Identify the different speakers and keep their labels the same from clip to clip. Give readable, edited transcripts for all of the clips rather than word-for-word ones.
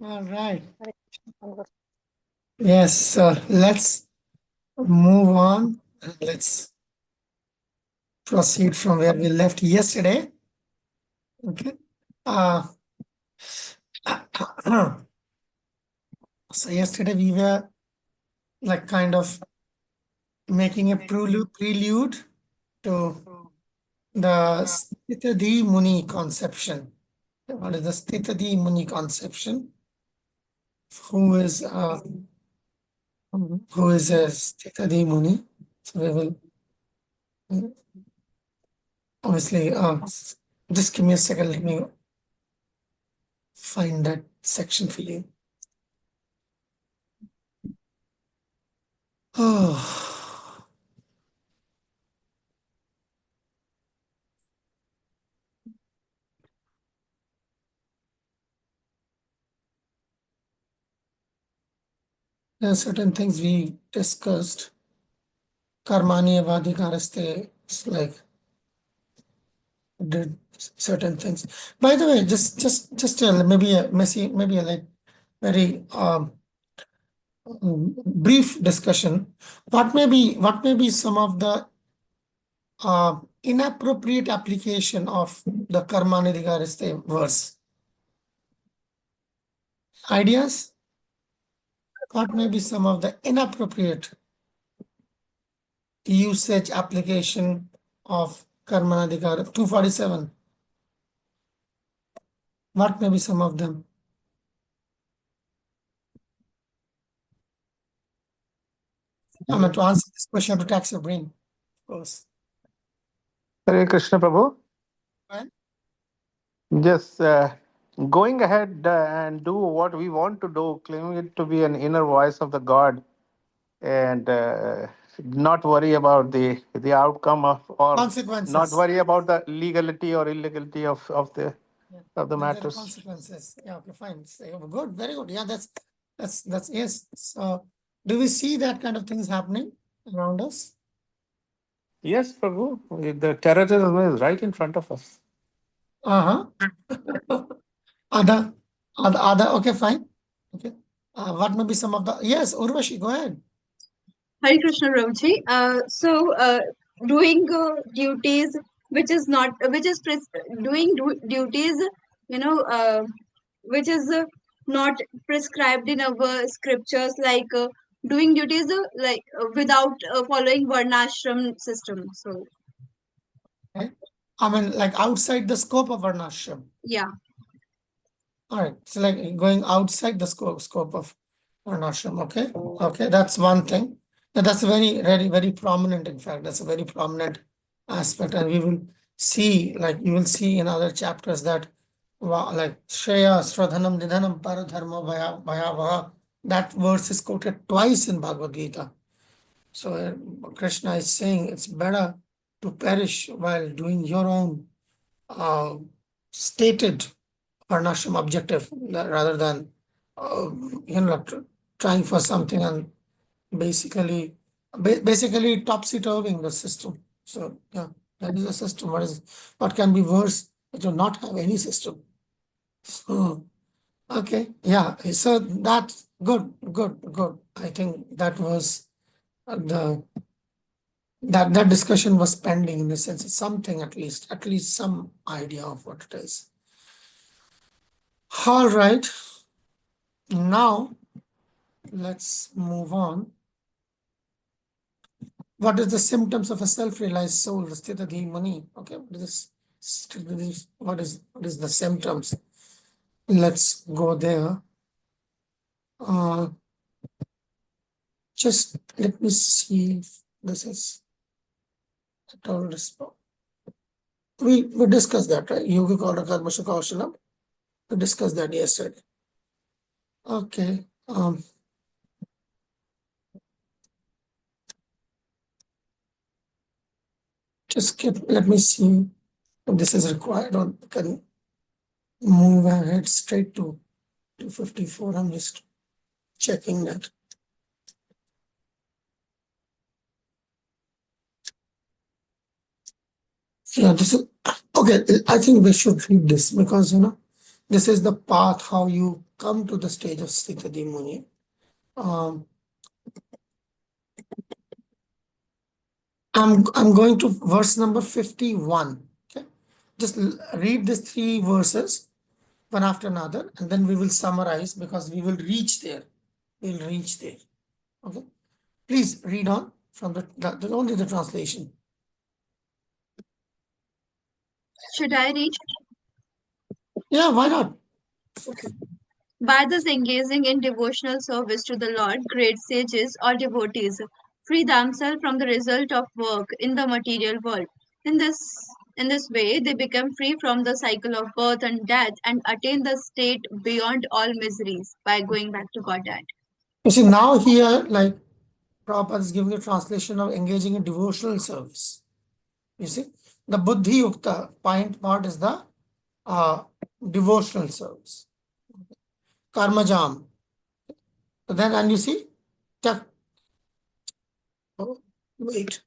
Speaker 1: All right. Yes, so let's move on. Let's proceed from where we left yesterday. Okay. Uh, so yesterday we were like kind of making a prelude to the Sthitadi Muni conception. What is the Sthitadi Muni conception? Who is a Sthitadi Muni? So we will obviously just give me a second. Let me find that section for you. Oh. There are certain things we discussed. Karmani Avadhikaraste, it's like did certain things. By the way, just maybe a messy, maybe a like very brief discussion. What may be some of the inappropriate application of the Karmani Avadhikaraste verse? Ideas? What may be some of the inappropriate usage application of Karmanadhikara 247? What may be some of them? I mean, to answer this question, to tax your brain, of course.
Speaker 2: Hare Krishna Prabhu.
Speaker 1: Right?
Speaker 2: Just going ahead and do what we want to do, claiming it to be an inner voice of the God, and not worry about the outcome of, or not
Speaker 1: Consequences.
Speaker 2: worry about the legality or illegality of the
Speaker 1: Yeah.
Speaker 2: of the
Speaker 1: There are
Speaker 2: matters.
Speaker 1: consequences. Yeah, okay, fine. So, good, very good. Yeah, that's yes. So do we see that kind of things happening around us?
Speaker 2: Yes, Prabhu. The terrorism is right in front of us.
Speaker 1: Uh-huh. Other, okay, fine. Okay. What may be some of the, yes, Urvashi, go ahead.
Speaker 3: Hare Krishna Ramji. Doing duties which is not which is doing duties, you know, which is not prescribed in our scriptures, like doing duties without following varnashram system. So
Speaker 1: Okay. I mean, like outside the scope of varnashram.
Speaker 3: yeah.
Speaker 1: All right. So like going outside the scope of varnashram. Okay. Okay. That's one thing. That's very prominent. In fact, that's a very prominent aspect. And we will see, like you will see in other chapters that like Shreya, Sradhanam, Nidhanam, Paradharma, Bhayavaha, that verse is quoted twice in Bhagavad Gita. So Krishna is saying it's better to perish while doing your own stated varnashram objective rather than trying for something and basically topsy-turving the system. So yeah, that is a system. What can be worse than to not have any system? So, okay, yeah. So that's good. I think that was the that discussion was pending in the sense of something, at least some idea of what it is. All right. Now let's move on. What is the symptoms of a self-realized soul? Sthitadi Muni. Okay, what is the symptoms? Let's go there. Just let me see if this is at all response. We discussed that, right? Yoga Karma Kaushalam. We discussed that yesterday. Okay. Let me see if this is required or can move ahead straight to 254. I'm just checking that. Yeah, this is okay. I think we should read this because This is the path how you come to the stage of Sthitadi Muni. I'm going to verse number 51. Okay, just read these three verses one after another, and then we will summarize because we will reach there. We'll reach there. Okay, please read on from the only the translation.
Speaker 3: Should I read?
Speaker 1: Yeah, why not?
Speaker 3: By thus engaging in devotional service to the Lord, great sages or devotees free themselves from the result of work in the material world. In this in this way, they become free from the cycle of birth and death and attain the state beyond all miseries by going back to Godhead.
Speaker 1: You see, now here, like Prabhupada is giving a translation of engaging in devotional service. You see, the Buddhi Yukta part is the devotional service. Karmajam. Then, and you see, oh, wait.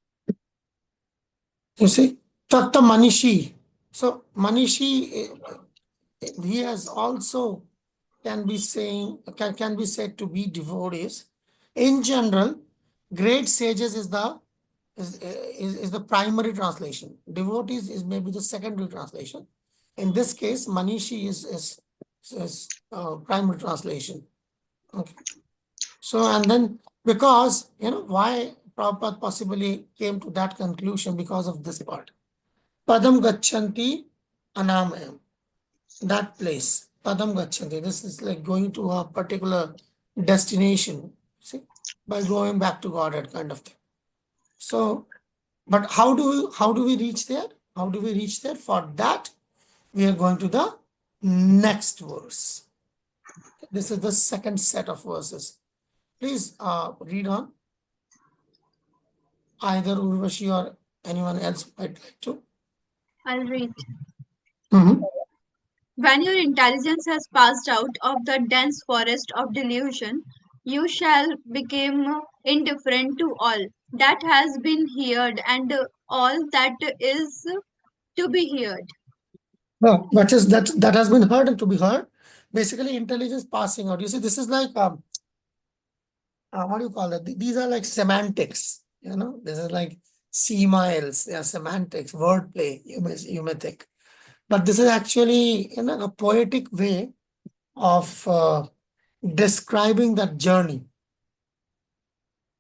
Speaker 1: You see, Takta Manishi. So, Manishi, he has also can be said to be devotees. In general, great sages is the primary translation. Devotees is maybe the secondary translation. In this case, Manishi is primary translation. Okay. So, and then because, why Prabhupada possibly came to that conclusion because of this part. Padam Gachanti Anamayam. That place, Padam Gachanti. This is like going to a particular destination, see, by going back to Godhead kind of thing. So, but how do we reach there? How do we reach there? For that, we are going to the next verse. This is the second set of verses. Please read on. Either Urvashi or anyone else might like to.
Speaker 3: I'll read.
Speaker 1: Mhm.
Speaker 3: When your intelligence has passed out of the dense forest of delusion, you shall become indifferent to all that has been heard and all that is to be heard.
Speaker 1: Well, what is that has been heard and to be heard? Basically, intelligence passing out. You see, this is like what do you call it? These are like semantics. This is like C-miles, yeah, semantics, wordplay. You may think, but this is actually a poetic way of describing that journey.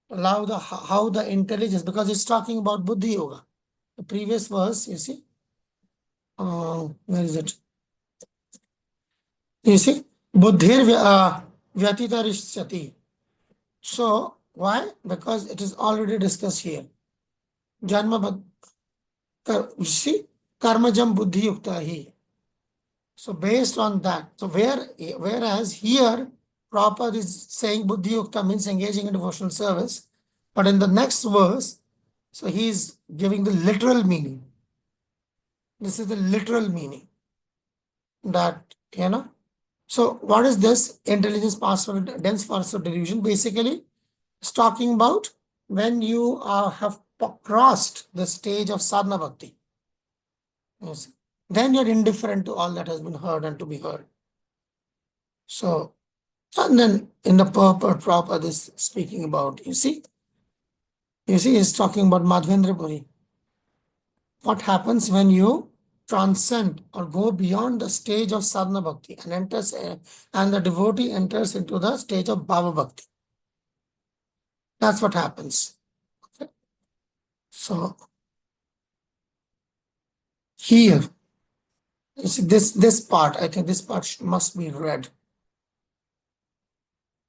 Speaker 1: Allow how the intelligence, because it's talking about Buddhi Yoga. The previous verse, you see, where is it? You see, Buddhir Vyatitarishyati. So, why? Because it is already discussed here. Janma, you see, Karmajam Buddhi Yukta hi. So, based on that, so whereas here, Prabhupada is saying Buddhi Yukta means engaging in devotional service, but in the next verse, so he is giving the literal meaning. This is the literal meaning that, So, what is this intelligence password, dense forest of delusion? Basically, it's talking about when you have crossed the stage of sadhana bhakti. Yes. Then you're indifferent to all that has been heard and to be heard. So, and then in the purport Prabhupada is speaking about, you see, he's talking about Madhvendra Puri. What happens when you transcend or go beyond the stage of sadhana bhakti and and the devotee enters into the stage of bhava bhakti. That's what happens. Okay. So here, you see this part, I think this part must be read.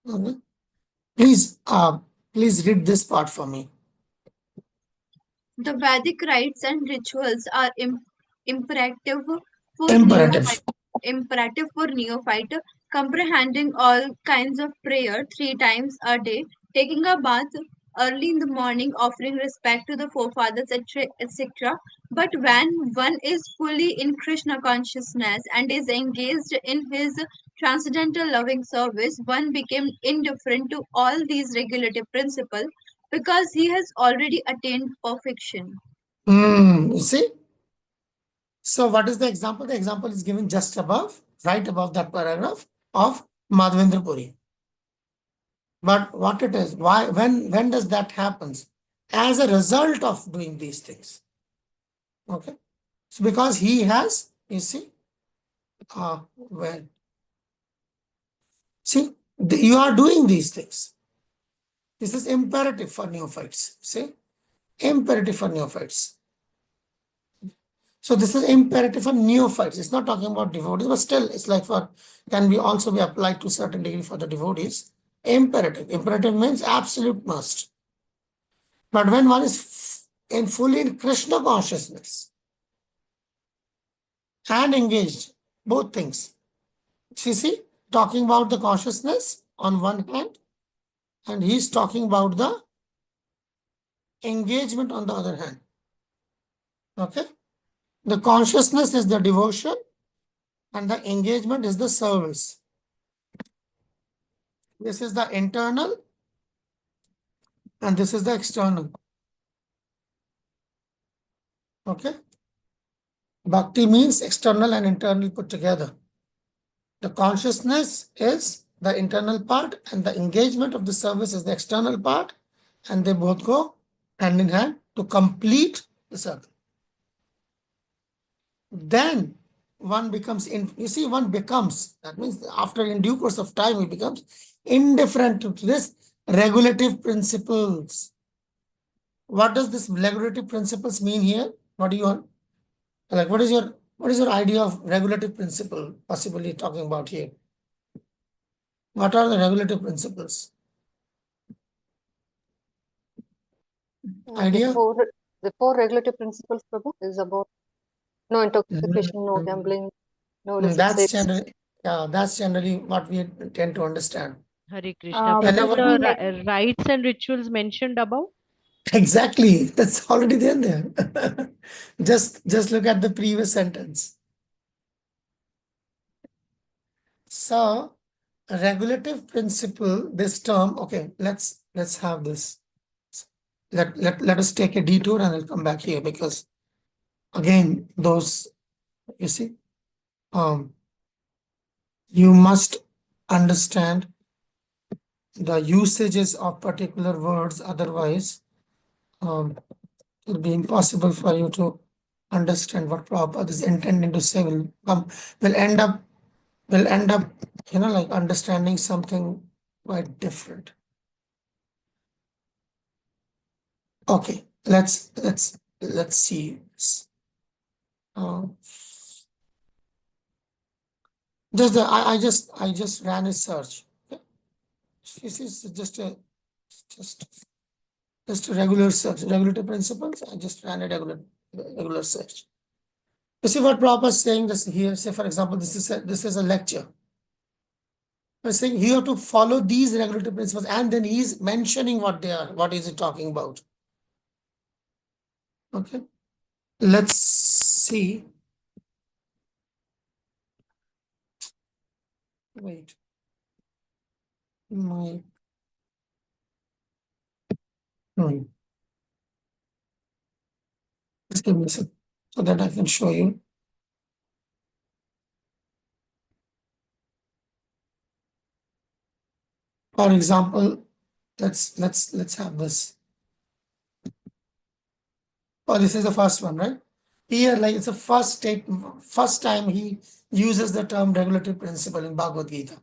Speaker 1: Okay. Please read this part for me.
Speaker 3: The Vedic rites and rituals are imperative for
Speaker 1: Imperative.
Speaker 3: neophyte, comprehending all kinds of prayer 3 times a day, taking a bath early in the morning, offering respect to the forefathers, etc. But when one is fully in Krishna consciousness and is engaged in his transcendental loving service, one became indifferent to all these regulative principles because he has already attained perfection.
Speaker 1: You see? So what is the example? The example is given just above. right above that paragraph of Madhavendra Puri. But what it is, why, when does that happens? As a result of doing these things. Okay. So because he has, you see, when see, you are doing these things. This is imperative for neophytes. See, imperative for neophytes. So this is imperative for neophytes. It's not talking about devotees, but still, it's like for can be also be applied to certain degree for the devotees. Imperative. Imperative means absolute must. But when one is in fully in Krishna consciousness and engaged, both things. See, talking about the consciousness on one hand, and he's talking about the engagement on the other hand. Okay? The consciousness is the devotion, and the engagement is the service. This is the internal, and this is the external. Okay? Bhakti means external and internal put together. The consciousness is the internal part, and the engagement of the service is the external part, and they both go hand in hand to complete the circle. Then one becomes, one becomes, that means after in due course of time, he becomes indifferent to this regulative principles. What does this regulative principles mean here? What do you want? Like, what is your idea of regulative principle possibly talking about here? What are the regulative principles? Idea?
Speaker 4: The four regulative principles, Prabhu, is about no intoxication, no gambling, no illicit
Speaker 1: That's
Speaker 4: sex.
Speaker 1: generally what we tend to understand.
Speaker 5: Hare Krishna.
Speaker 4: But
Speaker 5: Prabhu,
Speaker 4: Prabhu,
Speaker 5: the rites and rituals mentioned above?
Speaker 1: Exactly. That's already there. Just look at the previous sentence. So, regulative principle, this term, okay, let's have this. Let us take a detour and I'll come back here because again, those, you see, you must understand the usages of particular words, otherwise it'll be impossible for you to understand what Prabhupada is intending to say. Will end up, like understanding something quite different. Okay, let's see this. I just ran a search. Okay? This is just a regular search, regulative principles. I just ran a regular search. You see what Prabhupada is saying this here. Say for example, this is a lecture. I'm saying you have to follow these regulative principles, and then he's mentioning what they are. What is he talking about? Okay, let's see. Wait. Just give me a second so that I can show you. For example, let's have this. Oh, this is the first one, right? Here, like it's the first time he uses the term regulative principle in Bhagavad Gita.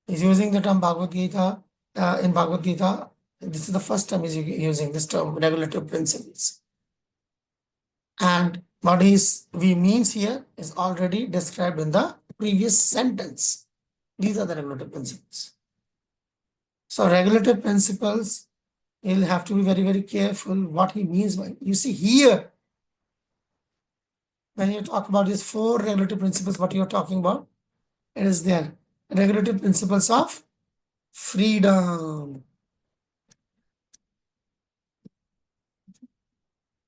Speaker 1: He's using the term Bhagavad Gita in Bhagavad Gita. This is the first time he's using this term regulative principles. And what we means here is already described in the previous sentence. These are the regulative principles. So regulative principles, you'll have to be very, very careful what he means by. You see here, when you talk about these four regulative principles, what you're talking about, it is there. Regulative principles of freedom.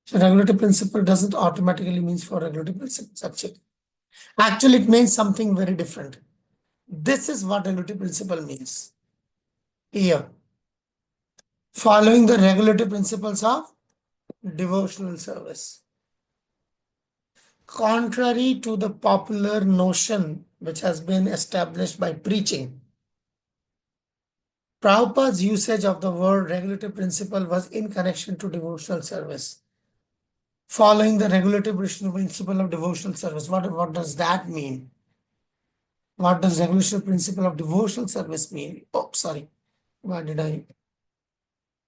Speaker 1: So regulative principle doesn't automatically means for regulative principles, actually. Actually, it means something very different. This is what regulative principle means. Here, following the regulative principles of devotional service. contrary to the popular notion which has been established by preaching, Prabhupada's usage of the word regulative principle was in connection to devotional service. Following the regulative principle of devotional service. What does that mean? What does regulative principle of devotional service mean? Oh, sorry. Why did I?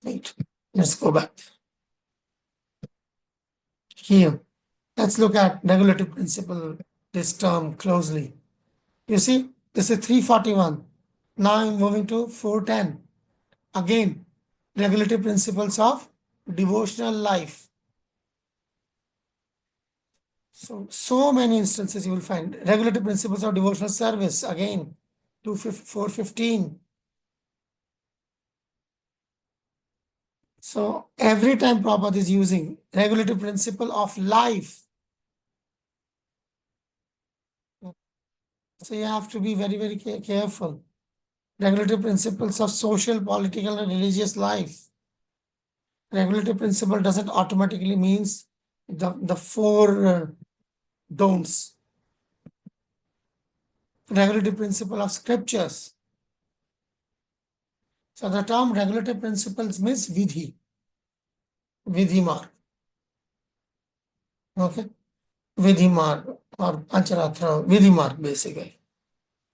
Speaker 1: Wait. Let's go back. Here. Let's look at regulative principle, this term closely. You see, this is 341. Now I'm moving to 410. Again, regulative principles of devotional life. So many instances you will find. Regulative principles of devotional service, again, 415. So every time Prabhupada is using regulative principle of life, so you have to be very, very careful. Regulative principles of social, political, and religious life. Regulative principle doesn't automatically means the four don'ts. Regulative principle of scriptures. So the term regulative principles means vidhi mark. Okay, vidhi mark or pancharatra, vidhi mark basically.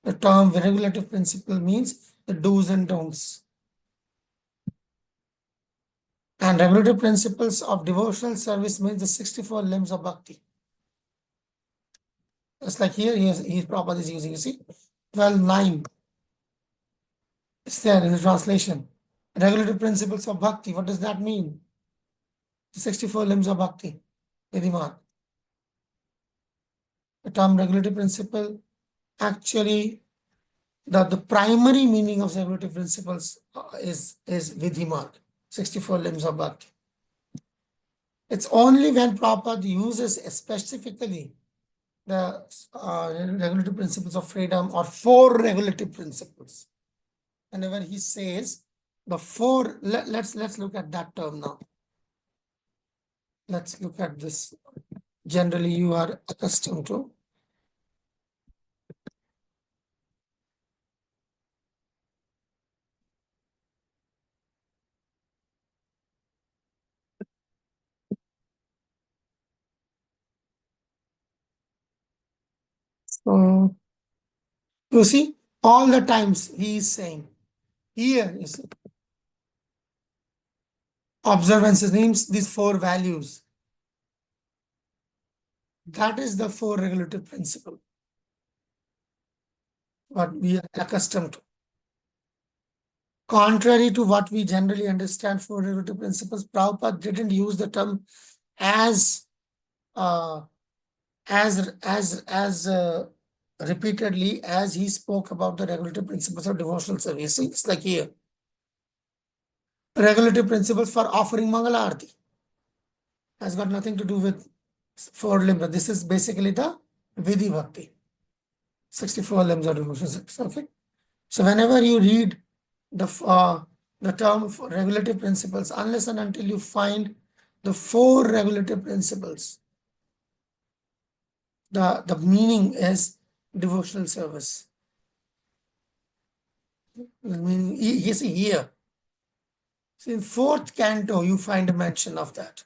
Speaker 1: The term regulative principle means the do's and don'ts. And regulative principles of devotional service means the 64 limbs of bhakti. Just like here, he's Prabhupada is using, you see, 12:9. It's there in the translation. Regulative principles of bhakti, what does that mean? The 64 limbs of bhakti, Vidhimark. The term regulative principle, actually, the primary meaning of regulative principles is Vidhimark, 64 limbs of bhakti. It's only when Prabhupada uses specifically the regulative principles of freedom or four regulative principles. Whenever he says the four, let's look at that term now. Let's look at this. Generally, you are accustomed to. So, you see, all the times he is saying, here is observances names these four values. That is the four regulative principle. What we are accustomed to. Contrary to what we generally understand for regulative principles, Prabhupada didn't use the term as repeatedly as he spoke about the regulative principles of devotional service. It's like here. Regulative principles for offering Mangala Arati has got nothing to do with four limbs. This is basically the Vidhi Bhakti. 64 limbs of devotional service. Okay. So whenever you read the term for regulative principles, unless and until you find the four regulative principles, the meaning is devotional service. I mean, you see here. So in fourth canto, you find a mention of that.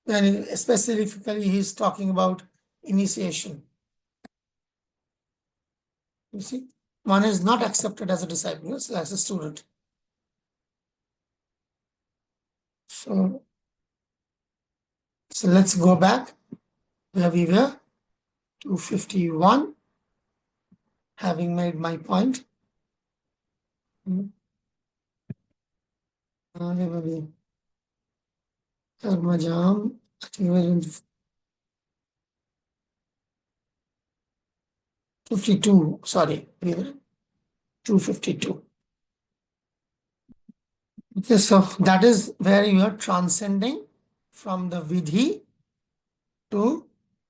Speaker 1: And specifically, he's talking about initiation. You see, one is not accepted as a disciple, as a student. So let's go back where we were, 251, having made my point. Karmajam, I think we're in 52, sorry, we were 252. Okay, so that is where you are transcending from the vidhi to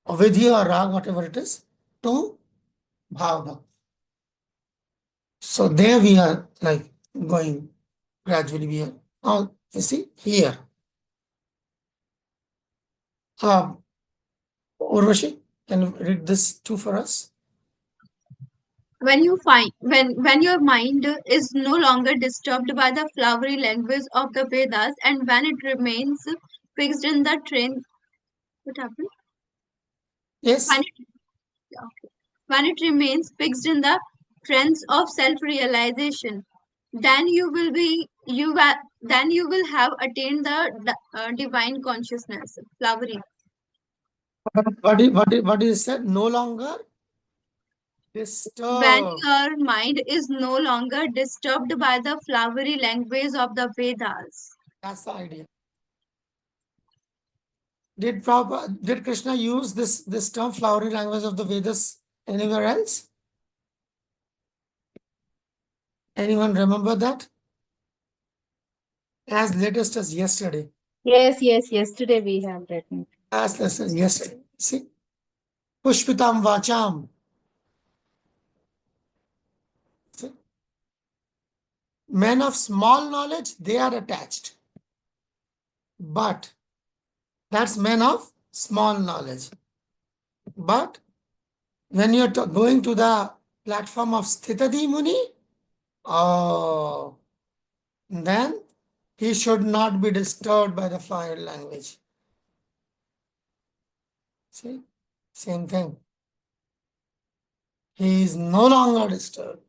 Speaker 1: vidhi or rag, whatever it is, to bhava. So there we are like going gradually. We are now, you see here. Urvashi, can you read this too for us?
Speaker 3: When you find when your mind is no longer disturbed by the flowery language of the Vedas, and when it remains fixed in the train, what happened?
Speaker 1: Yes.
Speaker 3: When it, okay. When it remains fixed in the trends of self-realization, then then you will have attained the divine consciousness, flowery.
Speaker 1: What is said? No longer
Speaker 3: When
Speaker 1: disturbed.
Speaker 3: your mind is no longer disturbed by the flowery language of the Vedas.
Speaker 1: That's the idea. Did Krishna use this term flowery language of the Vedas anywhere else? Anyone remember that? As latest as yesterday.
Speaker 5: Yes, yes, yesterday we have written.
Speaker 1: As latest as yesterday. See? Pushpitam Vacham. See? Men of small knowledge, they are attached. But that's men of small knowledge. But when you're going to the platform of Sthitadi Muni, oh, then he should not be disturbed by the fire language. See? Same thing. He is no longer disturbed.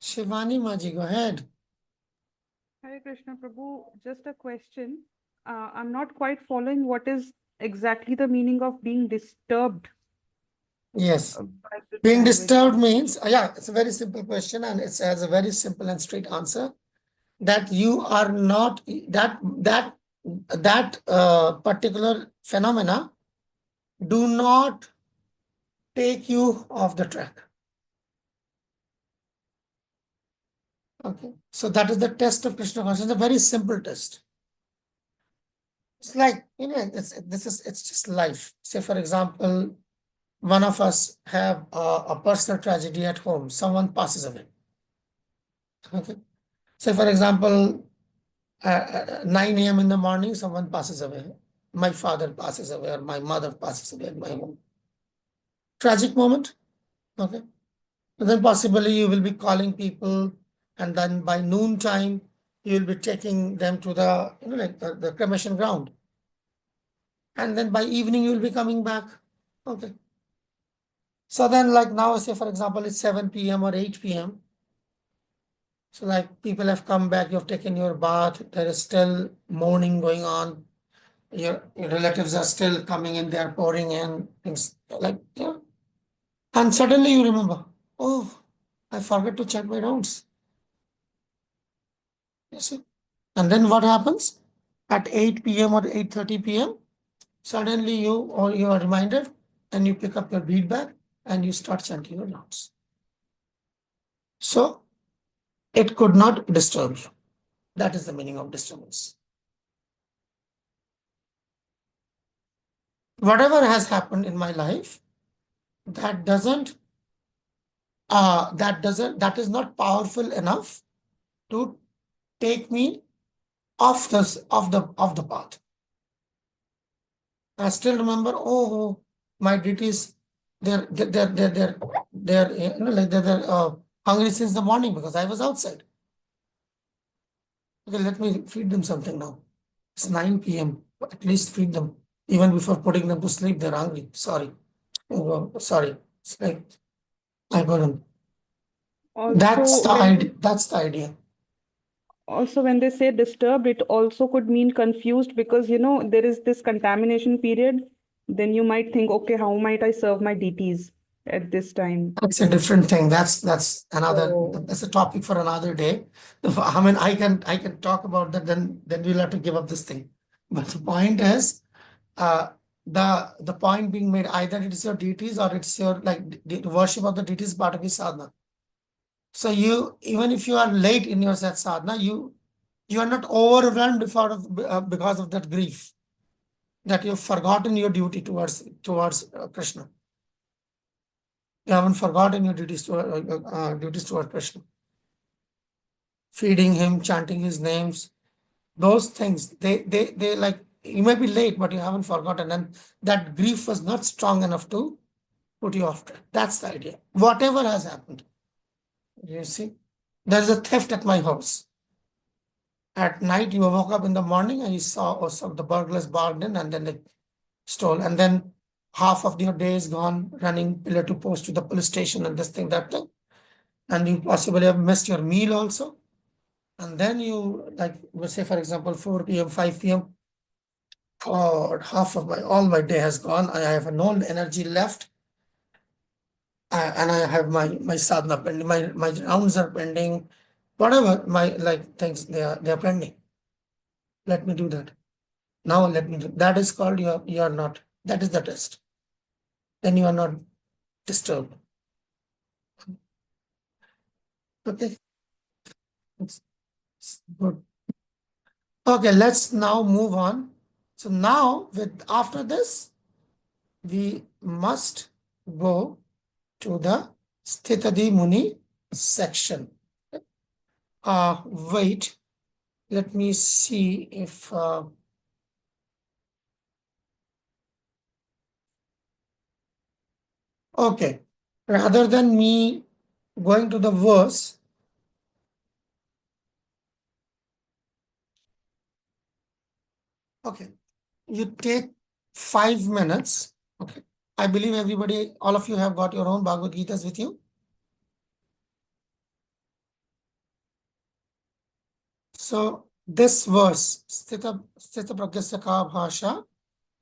Speaker 1: Shivani Maji, go ahead.
Speaker 6: Hare Krishna Prabhu, just a question. I'm not quite following what is exactly the meaning of being disturbed
Speaker 1: Yes.
Speaker 6: by this
Speaker 1: Being
Speaker 6: language.
Speaker 1: disturbed means, yeah, it's a very simple question and it has a very simple and straight answer. That you are not, that particular phenomena do not take you off the track. Okay. So that is the test of Krishna consciousness, a very simple test. It's like, it's just life. Say, for example, one of us have a personal tragedy at home. Someone passes away. Okay. Say, for example, 9 a.m. in the morning, someone passes away. My father passes away or my mother passes away at my home. Tragic moment. Okay. And then possibly you will be calling people and then by noon time, you will be taking them to the, like the cremation ground. And then by evening, you will be coming back. Okay. So then like now, say for example, it's 7 p.m. or 8 p.m. So like people have come back, you have taken your bath, there is still mourning going on. Your relatives are still coming in, they are pouring in, things like, yeah. And suddenly you remember, oh, I forgot to check my rounds. You see? And then what happens? At 8 p.m. or 8:30 p.m., suddenly you are reminded and you pick up your bead bag and you start chanting your rounds. So it could not disturb you. That is the meaning of disturbance. Whatever has happened in my life, that is not powerful enough to take me off the path. I still remember, oh, my deities, they're like they're hungry since the morning because I was outside. Okay, let me feed them something now. It's 9 p.m. At least feed them. Even before putting them to sleep, they're hungry. Sorry. Oh, sorry. It's like I couldn't. That's
Speaker 6: Also,
Speaker 1: the idea. That's the idea.
Speaker 6: when they say disturbed, it also could mean confused because, there is this contamination period. Then you might think, okay, how might I serve my deities at this time?
Speaker 1: That's a different thing. That's another.
Speaker 6: So,
Speaker 1: That's a topic for another day. I mean, I can talk about that. Then we'll have to give up this thing. But the point is, the point being made, either it is your deities or it's your like the worship of the deities is part of your sadhana. So you, even if you are late in your sadhana, you are not overwhelmed because of that grief that you've forgotten your duty towards Krishna. You haven't forgotten your duties toward Krishna. Feeding him, chanting his names, those things, they like You may be late, but you haven't forgotten. And that grief was not strong enough to put you off track. That's the idea. Whatever has happened. You see, there's a theft at my house. At night, you woke up in the morning and you saw the burglars barged in and then they stole. And then half of your day is gone running pillar to post to the police station and this thing, that thing. And you possibly have missed your meal also. And then you, like, say, for example, 4 p.m., 5 p.m., or half of all my day has gone. I have no energy left. And I have my sadhana pending, my rounds are pending, whatever my things they are pending. Let me do that. Now let me do that is called you are not, that is the test. Then you are not disturbed. Okay. It's good. Okay, let's now move on. So now after this, we must go to the Sthitadi Muni section. Wait, let me see if okay, rather than me going to the verse, okay, you take 5 minutes. Okay, I believe everybody, all of you have got your own Bhagavad Gitas with you. So this verse, Sthita Pragyasya Ka Bhasha,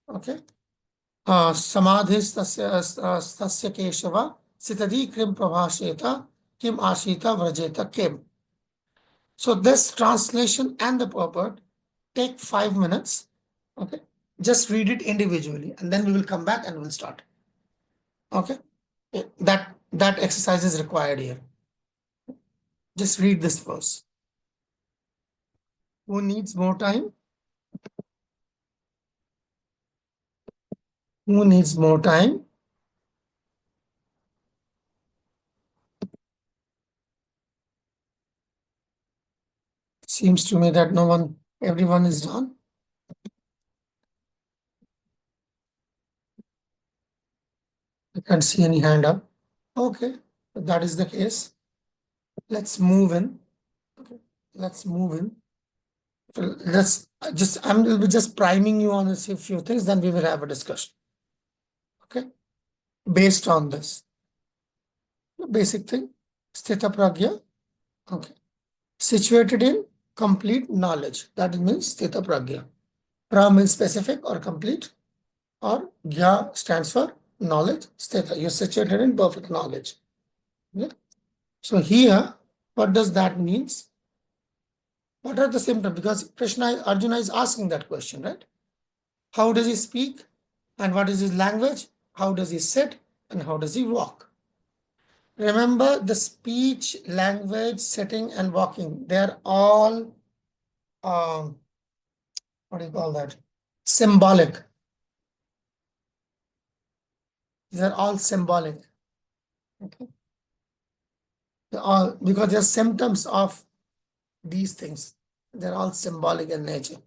Speaker 1: okay, Samadhis Tasya Keshava, Sitadi Krim Prabhasheta, Kim Ashita Vrajeta Kim. So this translation and the purport take 5 minutes. Okay, just read it individually, and then we will come back and we'll start. Okay, that exercise is required here. Just read this verse. Who needs more time? Who needs more time? Seems to me that no one, everyone is done. I can't see any hand up. Okay, if that is the case, let's move in. Okay, let's move in. Will be just priming you on a few things, then we will have a discussion. Okay, based on this. The basic thing, Sthita Pragya, okay, situated in complete knowledge. That means Sthita Pragya. Pra means specific or complete, or Gya stands for knowledge. Sthita, you're situated in perfect knowledge. Yeah. So here, what does that means? What are the symptoms? Because Arjuna is asking that question, right? How does he speak? And what is his language? How does he sit? And how does he walk? Remember, the speech, language, sitting, and walking, they're all, what do you call that? Symbolic. They're all symbolic. Okay. They're all, because they're symptoms of these things. They're all symbolic in nature.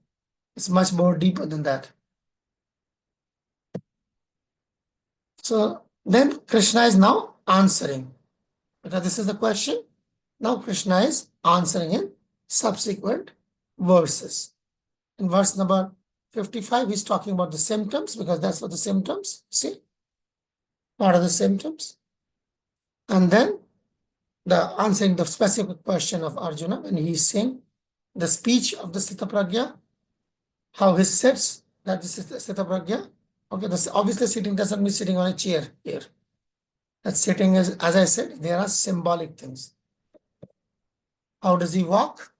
Speaker 1: It's much more deeper than that. So then Krishna is now answering. Because this is the question. Now Krishna is answering in subsequent verses. In verse number 55, he's talking about the symptoms, because that's what the symptoms, see? What are the symptoms? And then answering the specific question of Arjuna, when he's saying the speech of the Sthita Pragya, how he sits, that is the Sthita Pragya. Okay, this obviously sitting doesn't mean sitting on a chair here. That sitting is, as I said, there are symbolic things. How does he walk?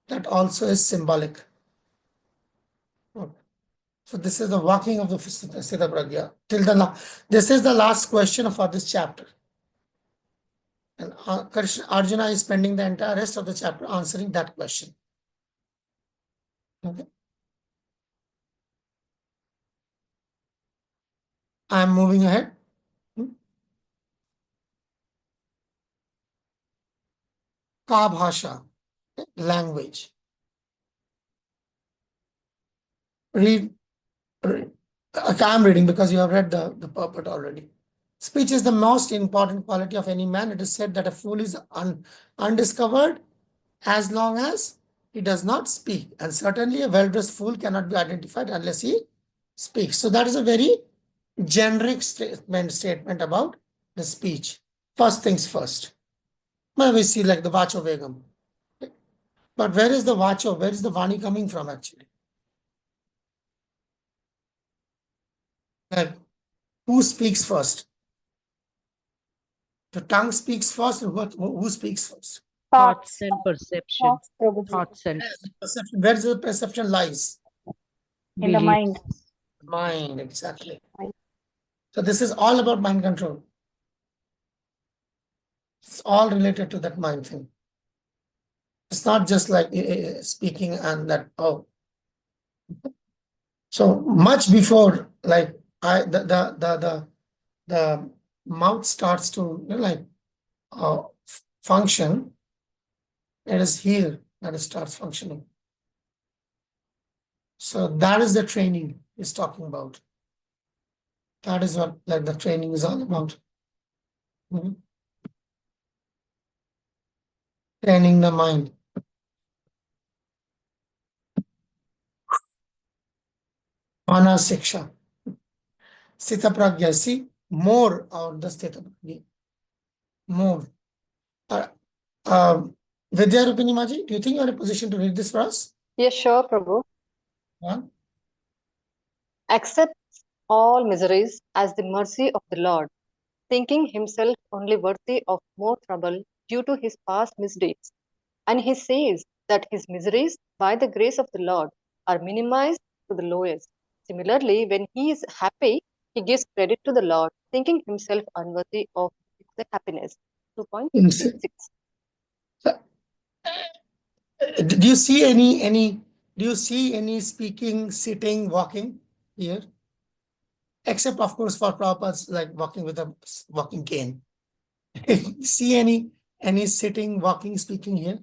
Speaker 1: That also is symbolic. Okay. So this is the walking of the Sthita Pragya. This is the last question for this chapter. And Arjuna is spending the entire rest of the chapter answering that question. Okay. I am moving ahead. Ka bhasha, language. read, I'm reading because you have read the purport already. Speech is the most important quality of any man. It is said that a fool is undiscovered as long as he does not speak. And certainly a well-dressed fool cannot be identified unless he speaks. So that is a very generic statement about the speech. First things first. Now we see like the Vacho Vegam. But where is the Vacho? Where is the Vani coming from actually? Like, who speaks first? The tongue speaks first, or who speaks first?
Speaker 7: Thoughts and perception.
Speaker 4: Thoughts, Prabhuji.
Speaker 7: Thoughts and
Speaker 1: Perception. Where is the perception lies?
Speaker 5: In the mind.
Speaker 7: beliefs.
Speaker 1: Mind, exactly.
Speaker 4: Mind.
Speaker 1: So this is all about mind control. It's all related to that mind thing. It's not just like speaking and that, oh. So much before, like the mouth starts to function, it is here that it starts functioning. So that is the training he's talking about. That is what like the training is all about. Mhm. Training the mind. Mana Siksha. Sthita Pragya. See more on the Sthita Pragya. More. Vidya Rupini Maji, do you think you're in a position to read this for us?
Speaker 4: Yes, sure, Prabhu.
Speaker 1: One.
Speaker 4: Accepts all miseries as the mercy of the Lord, thinking himself only worthy of more trouble due to his past misdeeds. And he says that his miseries, by the grace of the Lord, are minimized to the lowest. Similarly, when he is happy, he gives credit to the Lord, thinking himself unworthy of the happiness. 2.66.
Speaker 1: Do you see any speaking, sitting, walking here? Except of course for Prabhupada's like walking with a walking cane. See any sitting, walking, speaking here?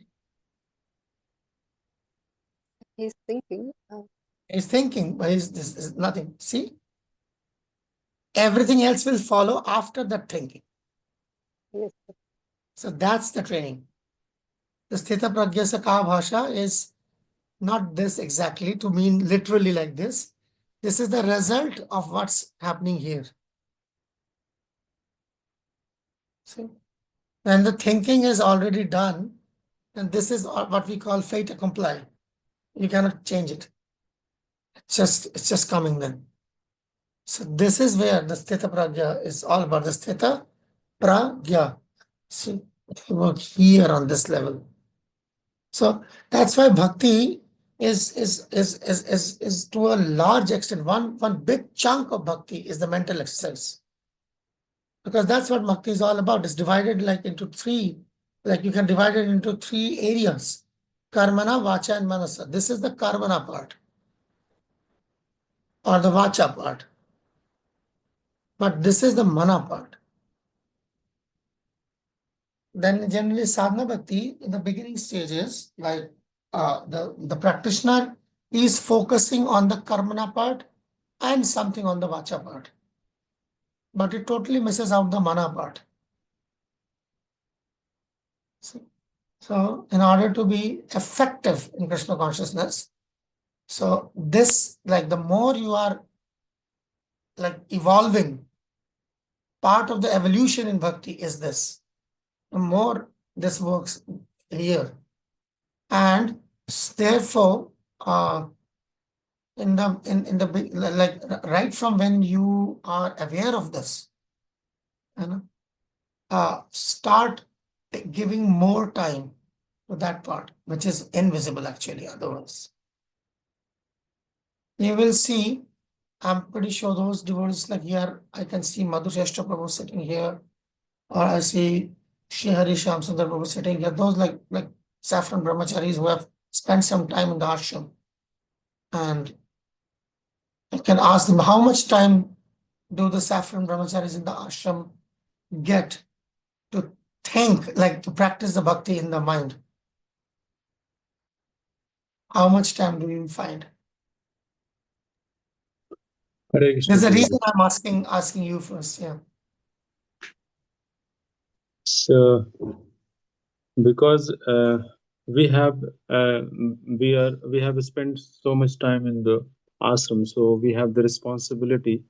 Speaker 4: He's thinking.
Speaker 1: He's thinking, but this is nothing. See? Everything else will follow after that thinking.
Speaker 4: Yes.
Speaker 1: So that's the training. The Sthita Pragya Saka Bhasha is not this exactly to mean literally like this. This is the result of what's happening here. See? When the thinking is already done, then this is what we call fait accompli. You cannot change it. It's just coming then. So this is where the Sthita Pragya is all about. The Sthita Pragya. See, you work here on this level. So that's why bhakti is to a large extent, one big chunk of bhakti is the mental exercise. Because that's what bhakti is all about. It's divided like into three, like you can divide it into three areas. Karmana, Vacha, and Manasa. This is the Karmana part. Or the Vacha part. But this is the Mana part. Then generally sadhana bhakti in the beginning stages, like the practitioner is focusing on the karmana part and something on the vacha part. But it totally misses out the mana part. So in order to be effective in Krishna consciousness, so this, like the more you are like evolving, part of the evolution in bhakti is this. The more this works here. And therefore, in the like right from when you are aware of this, start giving more time to that part, which is invisible actually otherwise. You will see, I'm pretty sure those devotees like here, I can see Madhu Shreshtha Prabhu sitting here, or I see Shri Hari Shyam Sundar Prabhu sitting here, those like saffron brahmacharis who have spent some time in the ashram. And I can ask them, how much time do the saffron brahmacharis in the ashram get to think, like to practice the bhakti in the mind? How much time do you find?
Speaker 8: Hare Krishna,
Speaker 1: There's a
Speaker 8: Prabhu.
Speaker 1: reason I'm asking you first. Yeah.
Speaker 8: So, because we have we have spent so much time in the ashram, so we have the responsibility,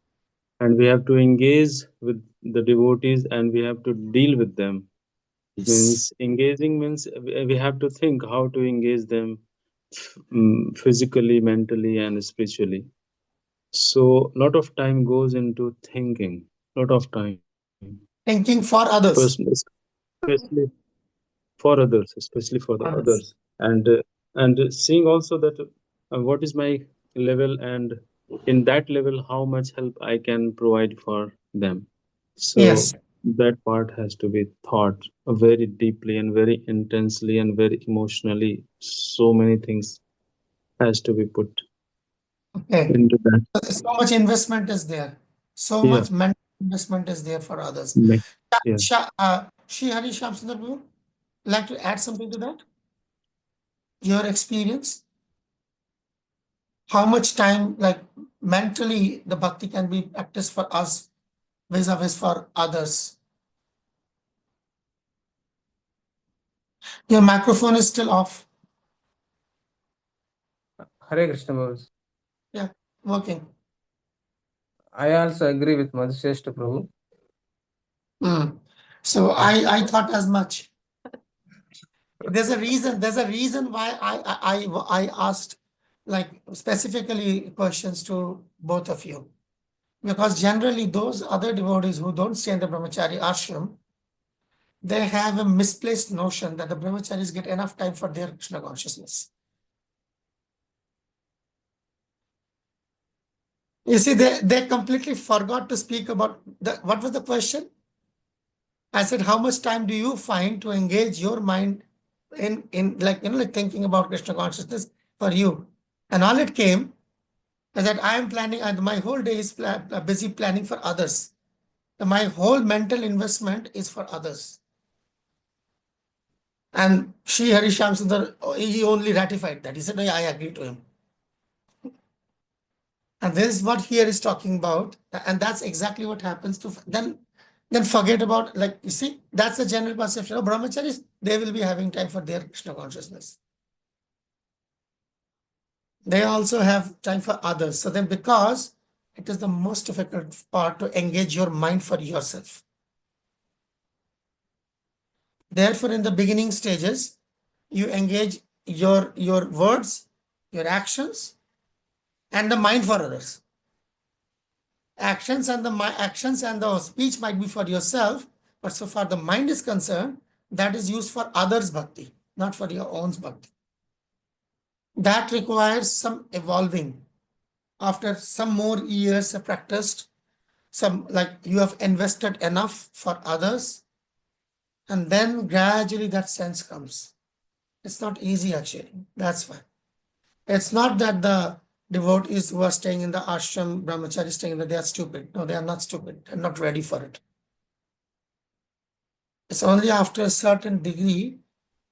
Speaker 8: and we have to engage with the devotees, and we have to deal with them. Means engaging means we have to think how to engage them physically, mentally, and spiritually. So lot of time goes into thinking, lot of time,
Speaker 1: Thinking for others.
Speaker 8: personally, especially for others, especially for the
Speaker 1: Others.
Speaker 8: others, and seeing also that what is my level, and in that level how much help I can provide for them. So
Speaker 1: Yes.
Speaker 8: that part has to be thought very deeply and very intensely and very emotionally. So many things has to be put
Speaker 1: Okay.
Speaker 8: into that.
Speaker 1: So much investment is there. So
Speaker 8: Yeah.
Speaker 1: much mental investment is there for others.
Speaker 8: Like, yeah.
Speaker 1: Shri Hari Shyam Sundar, would you like to add something to that? Your experience? How much time, like mentally, the bhakti can be practiced for us vis-a-vis for others? Your microphone is still off.
Speaker 9: Hare Krishna, Prabhu.
Speaker 1: Yeah, working.
Speaker 9: I also agree with Madhuseshta Prabhu.
Speaker 1: So I thought as much. There's a reason why I asked like specifically questions to both of you. Because generally those other devotees who don't stay in the brahmachari ashram, they have a misplaced notion that the brahmacharis get enough time for their Krishna consciousness. You see, they completely forgot to speak about what was the question? I said, how much time do you find to engage your mind in like, like thinking about Krishna consciousness for you? And all it came is that I am planning, and my whole day is busy planning for others. My whole mental investment is for others. And Sri Hari Shyam Sundar, he only ratified that. He said, no, I agree to him. And this is what here is talking about. And that's exactly what happens to then forget about, like, you see, that's the general perception of brahmacharis. They will be having time for their Krishna consciousness. They also have time for others. So then, because it is the most difficult part to engage your mind for yourself. Therefore, in the beginning stages, you engage your words, your actions, and the mind for others. Actions and the speech might be for yourself, but so far the mind is concerned, that is used for others' bhakti, not for your own bhakti. That requires some evolving. After some more years of practiced, some like you have invested enough for others, and then gradually that sense comes. It's not easy actually. That's why. It's not that the devotees who are staying in the ashram, brahmachari staying in the, they are stupid. No, they are not stupid. They're not ready for it. It's only after a certain degree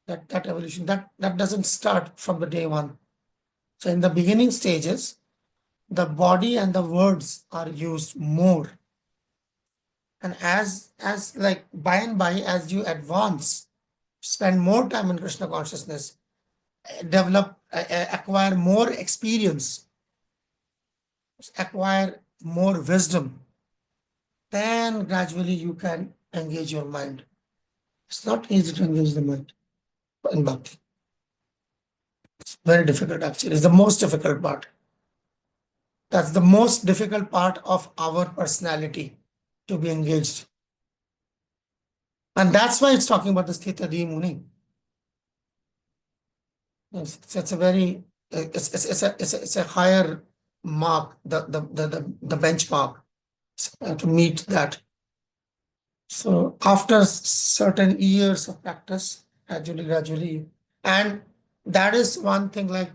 Speaker 1: that evolution, that doesn't start from the day one. So in the beginning stages, the body and the words are used more. And as like by and by, as you advance, spend more time in Krishna consciousness, develop, acquire more experience, acquire more wisdom, then gradually you can engage your mind. It's not easy to engage the mind in bhakti. It's very difficult actually. It's the most difficult part. That's the most difficult part of our personality, to be engaged. And that's why it's talking about the Sthita Di Muni. It's a very, it's a higher mark, the benchmark to meet that. So after certain years of practice, gradually, and that is one thing, like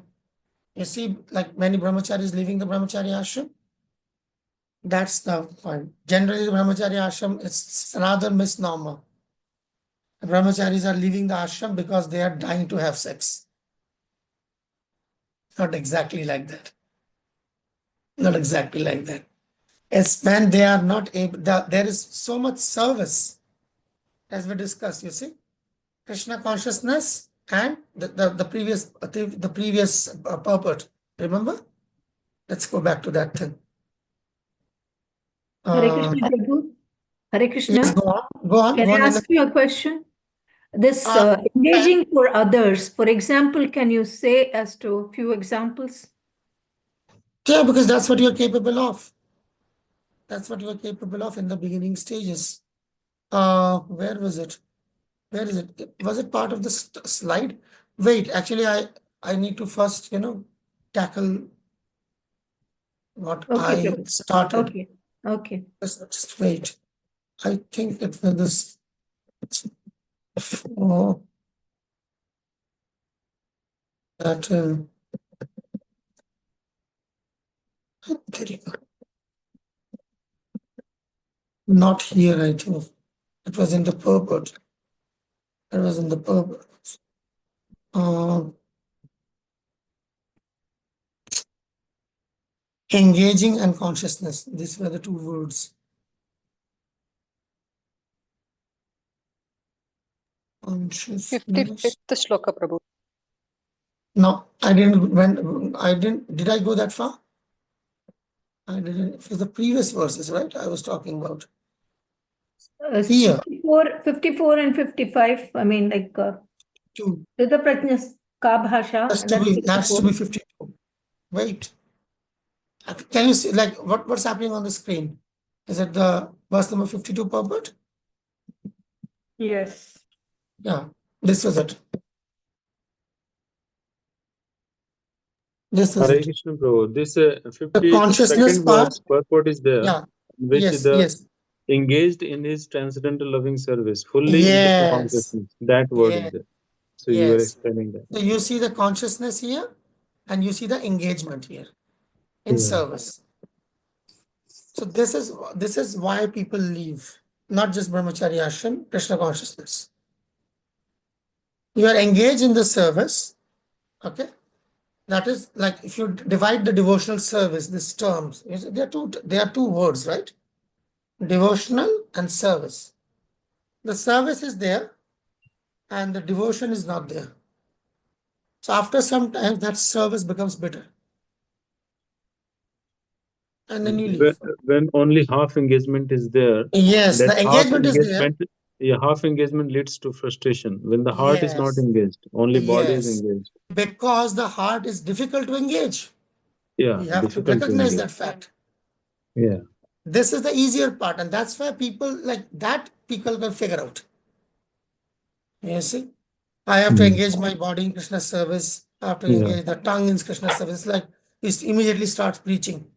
Speaker 1: you see, like many brahmacharis leaving the brahmachari ashram. That's the point. Generally, the brahmachari ashram is another misnomer. The brahmacharis are leaving the ashram because they are dying to have sex. Not exactly like that. Not exactly like that. It's when they are not able, there is so much service, as we discussed, you see, Krishna consciousness and the previous purport. Remember? Let's go back to that thing.
Speaker 10: Hare Krishna, Prabhu. Hare Krishna.
Speaker 1: Yes, go on. Go on.
Speaker 10: Can
Speaker 1: Go
Speaker 10: I
Speaker 1: on.
Speaker 10: ask you a question? This
Speaker 1: Uh,
Speaker 10: engaging for others, for example, can you say as to a few examples?
Speaker 1: Yeah, because that's what you're capable of. That's what you're capable of in the beginning stages. Where was it? Where is it? Was it part of the slide? Wait, actually, I need to first, tackle what
Speaker 10: Okay,
Speaker 1: I
Speaker 10: Prabhu.
Speaker 1: started.
Speaker 10: Okay, okay.
Speaker 1: Just wait. I think it was this. Oh, that very good. Not here, I think. It was in the purport. It was in the purport. Engaging and consciousness. These were the two words. Consciousness.
Speaker 4: 55th shloka, Prabhu.
Speaker 1: No, I didn't. Did I go that far? I didn't. It was the previous verses, right? I was talking about. Here.
Speaker 10: 54 and 55, I mean, like,
Speaker 1: Two.
Speaker 10: Siddha Prajna's ka bhasha,
Speaker 1: Has
Speaker 10: and
Speaker 1: to
Speaker 10: that's
Speaker 1: be, has to
Speaker 10: 54.
Speaker 1: be 52. Wait. Can you see, like, what's happening on the screen? Is it the verse number 52 purport?
Speaker 6: Yes.
Speaker 1: Yeah, this was it. This was
Speaker 8: Hare
Speaker 1: it.
Speaker 8: Krishna, bro. This
Speaker 1: The
Speaker 8: 52nd
Speaker 1: consciousness part.
Speaker 8: verse purport is there,
Speaker 1: Yeah.
Speaker 8: which
Speaker 1: Yes.
Speaker 8: the
Speaker 1: Yes.
Speaker 8: engaged in his transcendental loving service, fully into
Speaker 1: Yes.
Speaker 8: consciousness. That word is
Speaker 1: Yes.
Speaker 8: there. So you were
Speaker 1: Yes.
Speaker 8: explaining that.
Speaker 1: So you see the consciousness here, and you see the engagement here in
Speaker 8: Yeah.
Speaker 1: service. So this is why people leave, not just brahmachari ashram, Krishna consciousness. You are engaged in the service, okay? That is like if you divide the devotional service, these terms, there are two words, right? Devotional and service. The service is there, and the devotion is not there. So after some time, that service becomes bitter, and then you leave.
Speaker 8: When only half engagement is there,
Speaker 1: Yes,
Speaker 8: that
Speaker 1: the engagement is there.
Speaker 8: half engagement leads to frustration. When the heart is not
Speaker 1: Yes.
Speaker 8: engaged, only body is
Speaker 1: Yes.
Speaker 8: engaged.
Speaker 1: Because the heart is difficult to engage.
Speaker 8: Yeah,
Speaker 1: You have to
Speaker 8: difficult to
Speaker 1: recognize
Speaker 8: engage.
Speaker 1: that fact.
Speaker 8: Yeah.
Speaker 1: This is the easier part, and that's why people like that people can figure out. You see, I have to engage my body in Krishna service. I have to
Speaker 8: Yeah.
Speaker 1: engage the tongue in Krishna service. It's like it immediately starts preaching.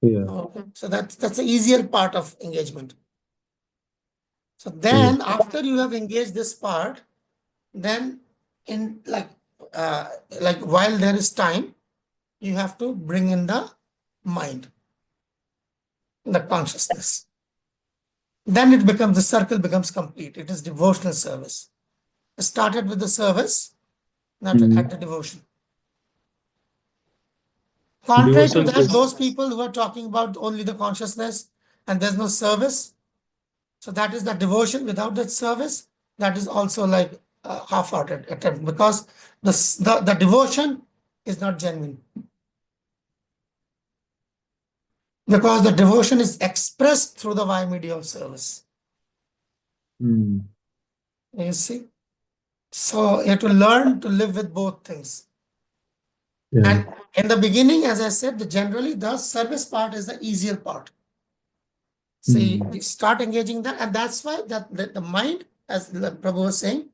Speaker 8: Yeah.
Speaker 1: Okay. So that's the easier part of engagement. So then after you have engaged this part, then in like while there is time, you have to bring in the mind, the consciousness. Then it becomes, the circle becomes complete. It is devotional service. It started with the service, not at the devotion. Contrary to
Speaker 8: Devotion
Speaker 1: that,
Speaker 8: is
Speaker 1: those people who are talking about only the consciousness and there's no service, so that is the devotion without that service. That is also like a half-hearted attempt, because the devotion is not genuine. Because the devotion is expressed through the VIHE media of service. You see? So you have to learn to live with both things. And in the beginning, as I said, generally the service part is the easier part. So you start engaging that, and that's why that the mind, as Prabhu was saying,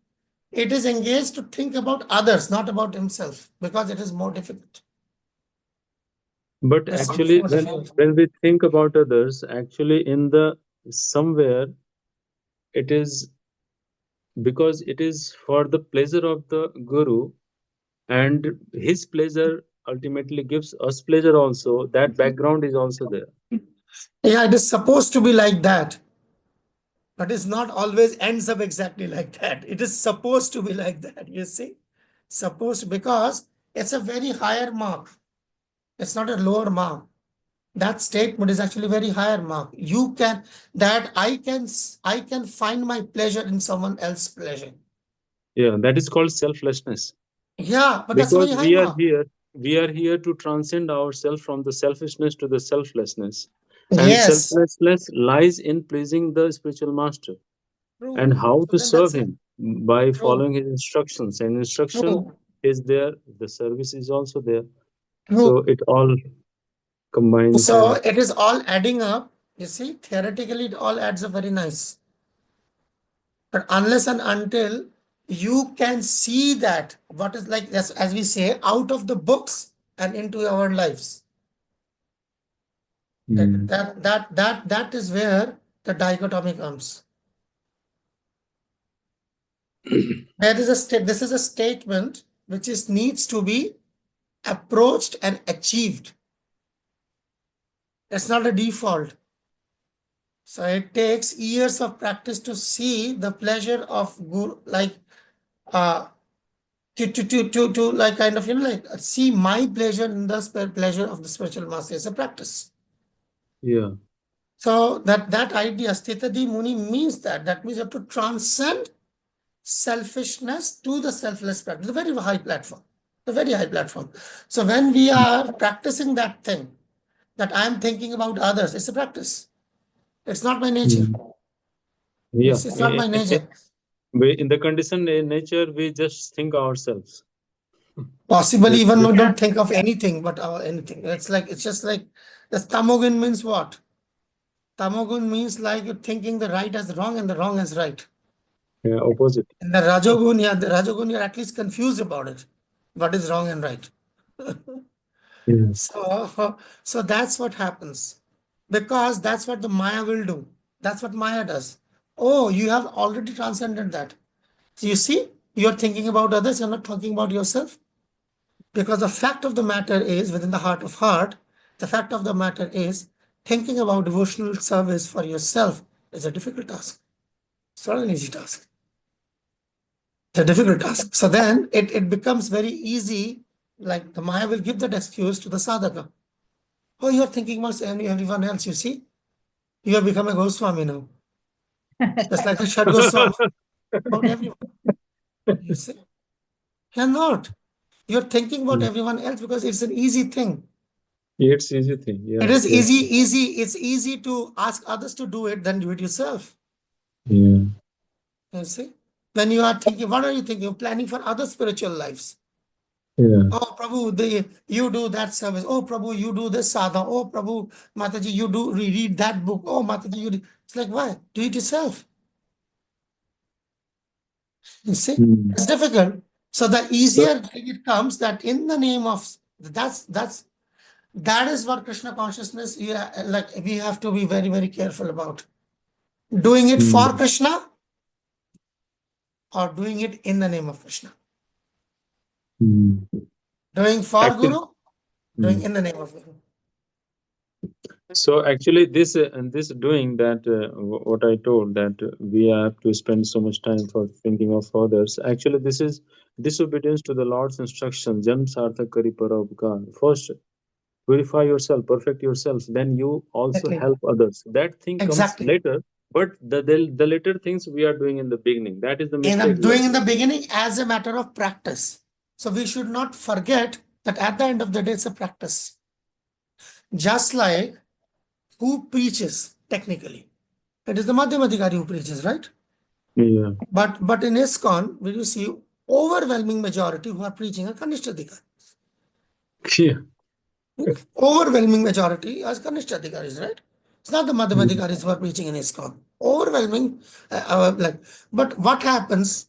Speaker 1: it is engaged to think about others, not about himself, because it is more difficult.
Speaker 8: But
Speaker 1: That's
Speaker 8: actually,
Speaker 1: more
Speaker 8: when
Speaker 1: difficult.
Speaker 8: we think about others, actually in the somewhere it is because it is for the pleasure of the Guru, and his pleasure ultimately gives us pleasure also. That background is also there.
Speaker 1: Yeah, it is supposed to be like that, but it's not always ends up exactly like that. It is supposed to be like that, you see? Supposed, because it's a very higher mark. It's not a lower mark. that statement is actually very higher mark. You can, that I can find my pleasure in someone else's pleasure.
Speaker 8: Yeah, that is called selflessness.
Speaker 1: Yeah, but that's a
Speaker 8: Because
Speaker 1: very high mark.
Speaker 8: we are here to transcend ourselves from the selfishness to the selflessness. And
Speaker 1: Yes.
Speaker 8: selflessness lies in pleasing the spiritual master and
Speaker 1: True.
Speaker 8: how
Speaker 1: So
Speaker 8: to
Speaker 1: then that's
Speaker 8: serve
Speaker 1: it.
Speaker 8: him by
Speaker 1: True.
Speaker 8: following his instructions. And instruction
Speaker 1: True.
Speaker 8: is there, the service is also there.
Speaker 1: True.
Speaker 8: So it all combines
Speaker 1: So
Speaker 8: and
Speaker 1: it is all adding up. You see, theoretically, it all adds up very nice. But unless and until you can see that what is like, as we say, out of the books and into our lives, that is where the dichotomy comes. There is a this is a statement which is needs to be approached and achieved. That's not a default. So it takes years of practice to see the pleasure of guru, like to like kind of, like see my pleasure in the pleasure of the spiritual master. It's a practice.
Speaker 8: yeah.
Speaker 1: So that idea, Sthitadi Muni, means that means you have to transcend selfishness to the selfless practice. A very high platform. A very high platform. So when we are practicing that thing, that I'm thinking about others, it's a practice. It's not my nature.
Speaker 8: Yeah.
Speaker 1: It's not my nature.
Speaker 8: In the conditioned nature, we just think ourselves.
Speaker 1: Possibly even we
Speaker 8: That's
Speaker 1: don't think of anything but anything. It's just like the tamogun means what? Tamogun means like you're thinking the right as wrong and the wrong as right.
Speaker 8: yeah, opposite.
Speaker 1: In the Rajogun, yeah, the Rajogun, you're at least confused about it. What is wrong and right?
Speaker 8: Yeah.
Speaker 1: So that's what happens. Because that's what the Maya will do. That's what Maya does. Oh, you have already transcended that. So you see, you're thinking about others, you're not talking about yourself. Because the fact of the matter is, within the heart of heart, the fact of the matter is, thinking about devotional service for yourself is a difficult task. It's not an easy task. It's a difficult task. So then it becomes very easy, like the Maya will give that excuse to the sadhaka. Oh, you're thinking about everyone else, you see? You have become a Goswami now. Just like the Shad Goswami, about everyone. You see? You're not. You're thinking about everyone else because it's an easy thing.
Speaker 8: It's easy thing. Yeah.
Speaker 1: It is
Speaker 8: Yes.
Speaker 1: easy. It's easy to ask others to do it than do it yourself.
Speaker 8: Yeah.
Speaker 1: You see? When you are thinking, what are you thinking? You're planning for other spiritual lives.
Speaker 8: Yeah.
Speaker 1: Oh, Prabhu, you do that service. Oh, Prabhu, you do this sadha. Oh, Prabhu, Mataji, you do read that book. Oh, Mataji, you do. It's like, why? Do it yourself. You see? It's difficult. So the easier thing it comes that in the name of, that is what Krishna consciousness, like we have to be very, very careful about. Doing it for Krishna or doing it in the name of Krishna. Doing for Guru, doing in the name of Guru.
Speaker 8: So actually, this and this doing that, what I told that we have to spend so much time for thinking of others. Actually, this is disobedience to the Lord's instruction. Janm sarthak kari paropkar. First, purify yourself, perfect yourself. Then you also
Speaker 1: Exactly.
Speaker 8: help others. That thing comes
Speaker 1: Exactly.
Speaker 8: later. But the later things we are doing in the beginning. That is the
Speaker 1: And I'm
Speaker 8: mistake we are
Speaker 1: doing in the
Speaker 8: doing.
Speaker 1: beginning as a matter of practice. So we should not forget that at the end of the day, it's a practice. Just like who preaches technically? It is the Madhyamadhikari who preaches, right?
Speaker 8: Yeah.
Speaker 1: But in ISKCON, will you see overwhelming majority who are preaching a Kanishthadhikari?
Speaker 8: Yeah.
Speaker 1: Overwhelming majority as Kanishthadhikaris, right? It's not the Madhyamadhikaris who are preaching in ISKCON. Overwhelming, but what happens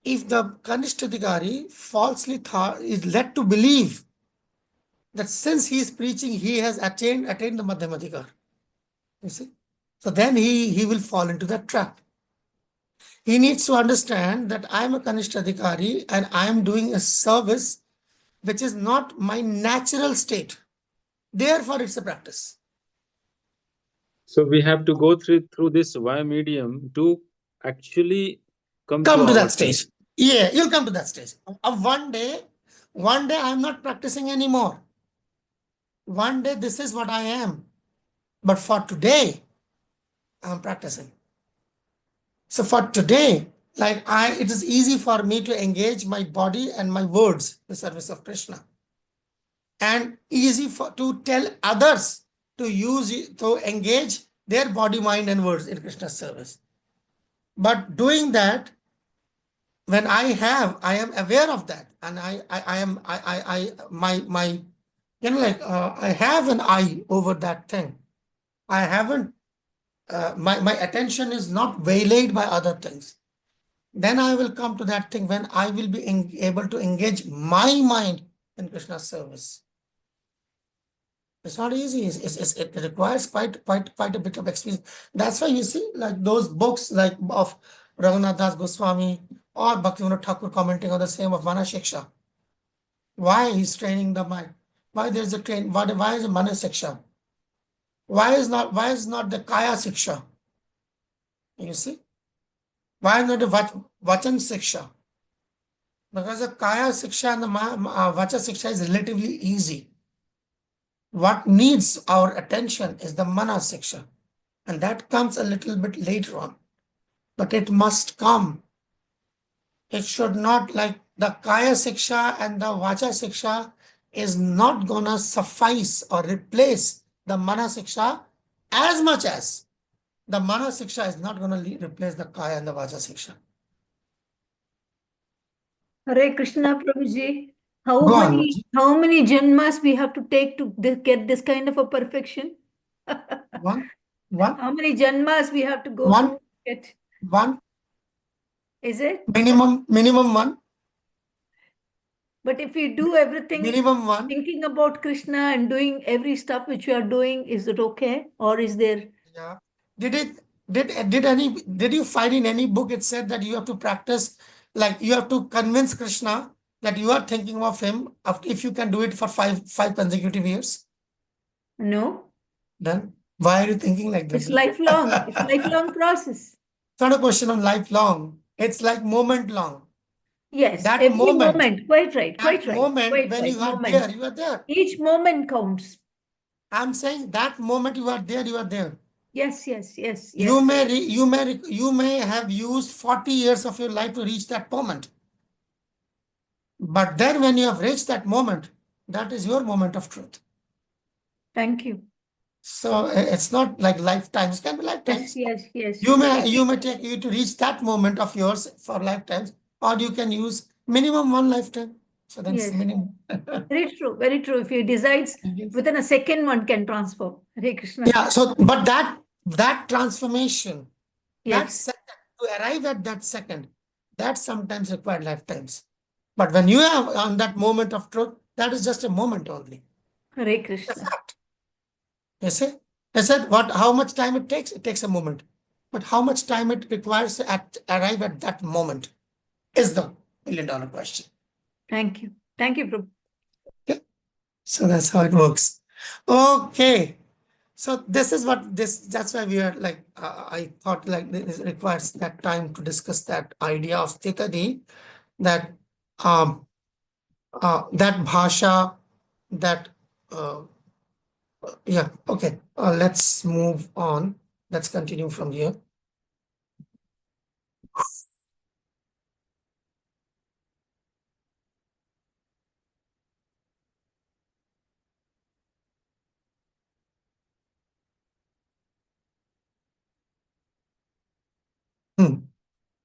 Speaker 1: if the Kanishthadhikari falsely is led to believe that since he is preaching, he has attained the Madhyamadhikar? You see? So then he will fall into that trap. He needs to understand that I am a Kanishthadhikari and I am doing a service which is not my natural state. Therefore, it's a practice.
Speaker 8: So we have to go through this via medium to actually come to
Speaker 1: Come to that
Speaker 8: ourselves.
Speaker 1: stage. Yeah, you'll come to that stage. One day I'm not practicing anymore. one day this is what I am. But for today, I'm practicing. So for today, it is easy for me to engage my body and my words in the service of Krishna. And easy to tell others to engage their body, mind, and words in Krishna's service. But doing that, when I am aware of that, and I have an eye over that thing. I haven't, my attention is not waylaid by other things. Then I will come to that thing when I will be able to engage my mind in Krishna's service. It's not easy. It requires quite a bit of experience. That's why you see, like those books like of Raghunath Das Goswami or Bhaktivinoda Thakur commenting on the same of Mana Shiksha. Why he's training the mind? Why there's a train? Why is it Mana Shiksha? Why is not the Kaya Shiksha? You see? Why not the Vachan Shiksha? Because the Kaya Shiksha and the Vacha Shiksha is relatively easy. What needs our attention is the Mana Shiksha. And that comes a little bit later on. But it must come. It should not, like the Kaya Shiksha and the Vacha Shiksha is not gonna suffice or replace the Mana Shiksha as much as the Mana Shiksha is not gonna replace the Kaya and the Vacha Shiksha.
Speaker 10: Hare Krishna, Prabhuji.
Speaker 1: Go on,
Speaker 10: How many janmas we have to take to get this kind of a perfection?
Speaker 1: One.
Speaker 10: How many janmas we have to go
Speaker 1: One.
Speaker 10: through to get?
Speaker 1: One.
Speaker 10: Is it?
Speaker 1: Minimum one.
Speaker 10: But if we do everything
Speaker 1: Minimum one.
Speaker 10: thinking about Krishna and doing every stuff which we are doing, is it okay? Or is there?
Speaker 1: Yeah. Did you find in any book it said that you have to practice, like you have to convince Krishna that you are thinking of him if you can do it for five consecutive years?
Speaker 10: No.
Speaker 1: Then why are you thinking like that?
Speaker 10: It's lifelong. It's lifelong process.
Speaker 1: It's not a question of lifelong. It's like moment long.
Speaker 10: Yes,
Speaker 1: That
Speaker 10: every
Speaker 1: moment.
Speaker 10: Quite right.
Speaker 1: That moment when you are there, you are there.
Speaker 10: Each moment counts.
Speaker 1: I'm saying that moment you are there, you are there.
Speaker 10: Yes.
Speaker 1: You may have used 40 years of your life to reach that moment. But then when you have reached that moment, that is your moment of truth.
Speaker 10: Thank you.
Speaker 1: So it's not like lifetimes, it can be lifetimes.
Speaker 10: Yes.
Speaker 1: You may take you to reach that moment of yours for lifetimes, or you can use minimum one lifetime. So that's minimum.
Speaker 10: Very true. If he decides within a second, one can transform. Hare Krishna.
Speaker 1: Yeah. So, but that transformation, that
Speaker 10: Yes.
Speaker 1: second, to arrive at that second, that sometimes requires lifetimes. But when you have on that moment of truth, that is just a moment only.
Speaker 10: Hare Krishna.
Speaker 1: It's a fact. You see? I said how much time it takes? It takes a moment. But how much time it requires to arrive at that moment is the $1 million question.
Speaker 10: Thank you. Thank you, Prabhu.
Speaker 1: Okay. So that's how it works. Okay. So this is that's why we are like, I thought like this requires that time to discuss that idea of Titadi, that that bhasha, that yeah, okay. Let's move on. Let's continue from here.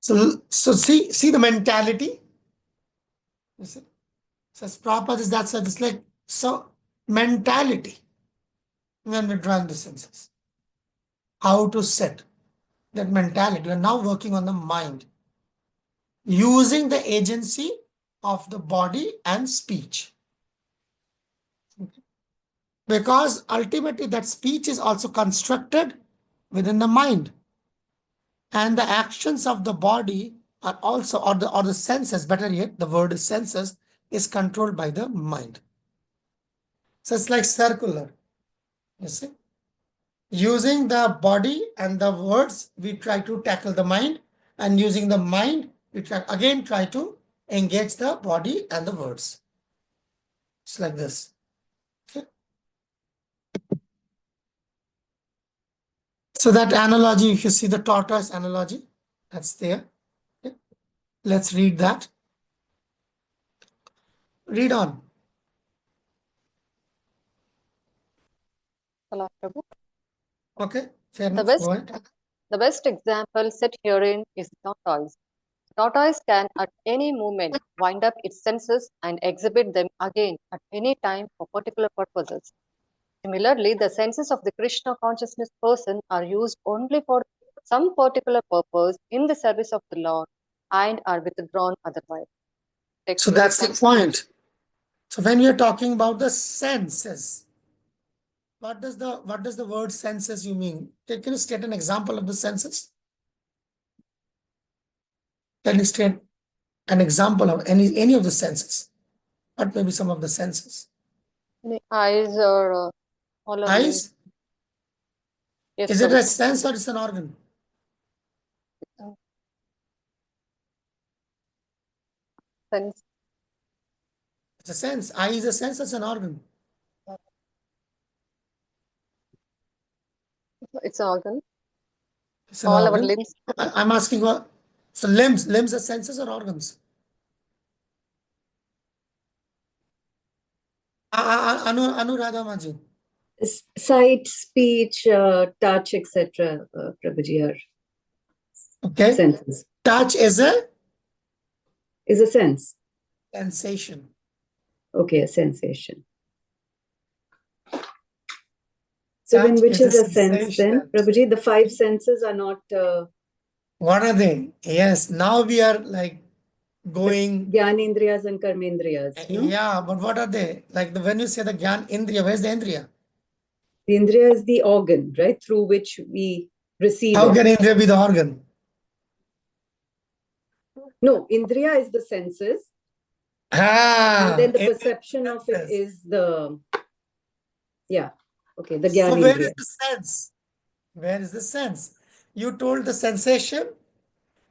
Speaker 1: So see the mentality. You see? So as Prabhupada is that, so it's like, so mentality when we drawing the senses. How to set that mentality. We are now working on the mind, using the agency of the body and speech. Because ultimately that speech is also constructed within the mind. And the actions of the body are also, or the senses, better yet, the word is senses, is controlled by the mind. So it's like circular. You see? Using the body and the words, we try to tackle the mind, and using the mind, we try to engage the body and the words. It's like this. Okay. So that analogy, if you see the tortoise analogy, that's there. Okay. Let's read that. Read on.
Speaker 4: Salah Prabhu.
Speaker 1: Okay, fair
Speaker 4: The
Speaker 1: enough.
Speaker 4: best,
Speaker 1: Go ahead.
Speaker 4: the best example set herein is the tortoise. Tortoise can at any moment wind up its senses and exhibit them again at any time for particular purposes. Similarly, the senses of the Krishna consciousness person are used only for some particular purpose in the service of the Lord and are withdrawn otherwise. Text
Speaker 1: So that's the point. So when we are talking about the senses, what does the word senses you mean? Can you state an example of the senses? Can you state an example of any of the senses? What may be some of the senses?
Speaker 4: The eyes or all are linked.
Speaker 1: Eyes?
Speaker 4: Yes,
Speaker 1: Is it
Speaker 4: Prabhu.
Speaker 1: a sense or it's an organ?
Speaker 4: Sense.
Speaker 1: It's a sense. Eye is a sense, it's an organ.
Speaker 4: It's an organ.
Speaker 1: It's an
Speaker 4: All our
Speaker 1: organ.
Speaker 4: limbs.
Speaker 1: I'm asking what? So limbs are senses or organs? Anuradha Maji.
Speaker 11: Sight, speech, touch, etc. Prabhuji are
Speaker 1: Okay.
Speaker 11: senses.
Speaker 1: Touch is a
Speaker 11: sense.
Speaker 1: sensation.
Speaker 11: Okay, a sensation. So then
Speaker 1: Touch
Speaker 11: which is a sense then?
Speaker 1: sensation.
Speaker 11: Prabhuji, the five senses are not
Speaker 1: What are they? Yes, now we are like going.
Speaker 11: Gyanendriyas and Karmendriyas. No?
Speaker 1: Yeah, but what are they? Like when you say the Gyan Indriya, where's the Indriya?
Speaker 11: The Indriya is the organ, right? Through which we receive
Speaker 1: How
Speaker 11: it.
Speaker 1: can Indriya be the organ?
Speaker 11: No, Indriya is the senses.
Speaker 1: Ah,
Speaker 11: And then the perception of it is the, yeah, okay, the Gyan
Speaker 1: So where
Speaker 11: Indriya.
Speaker 1: is the sense? Where is the sense? You told the sensation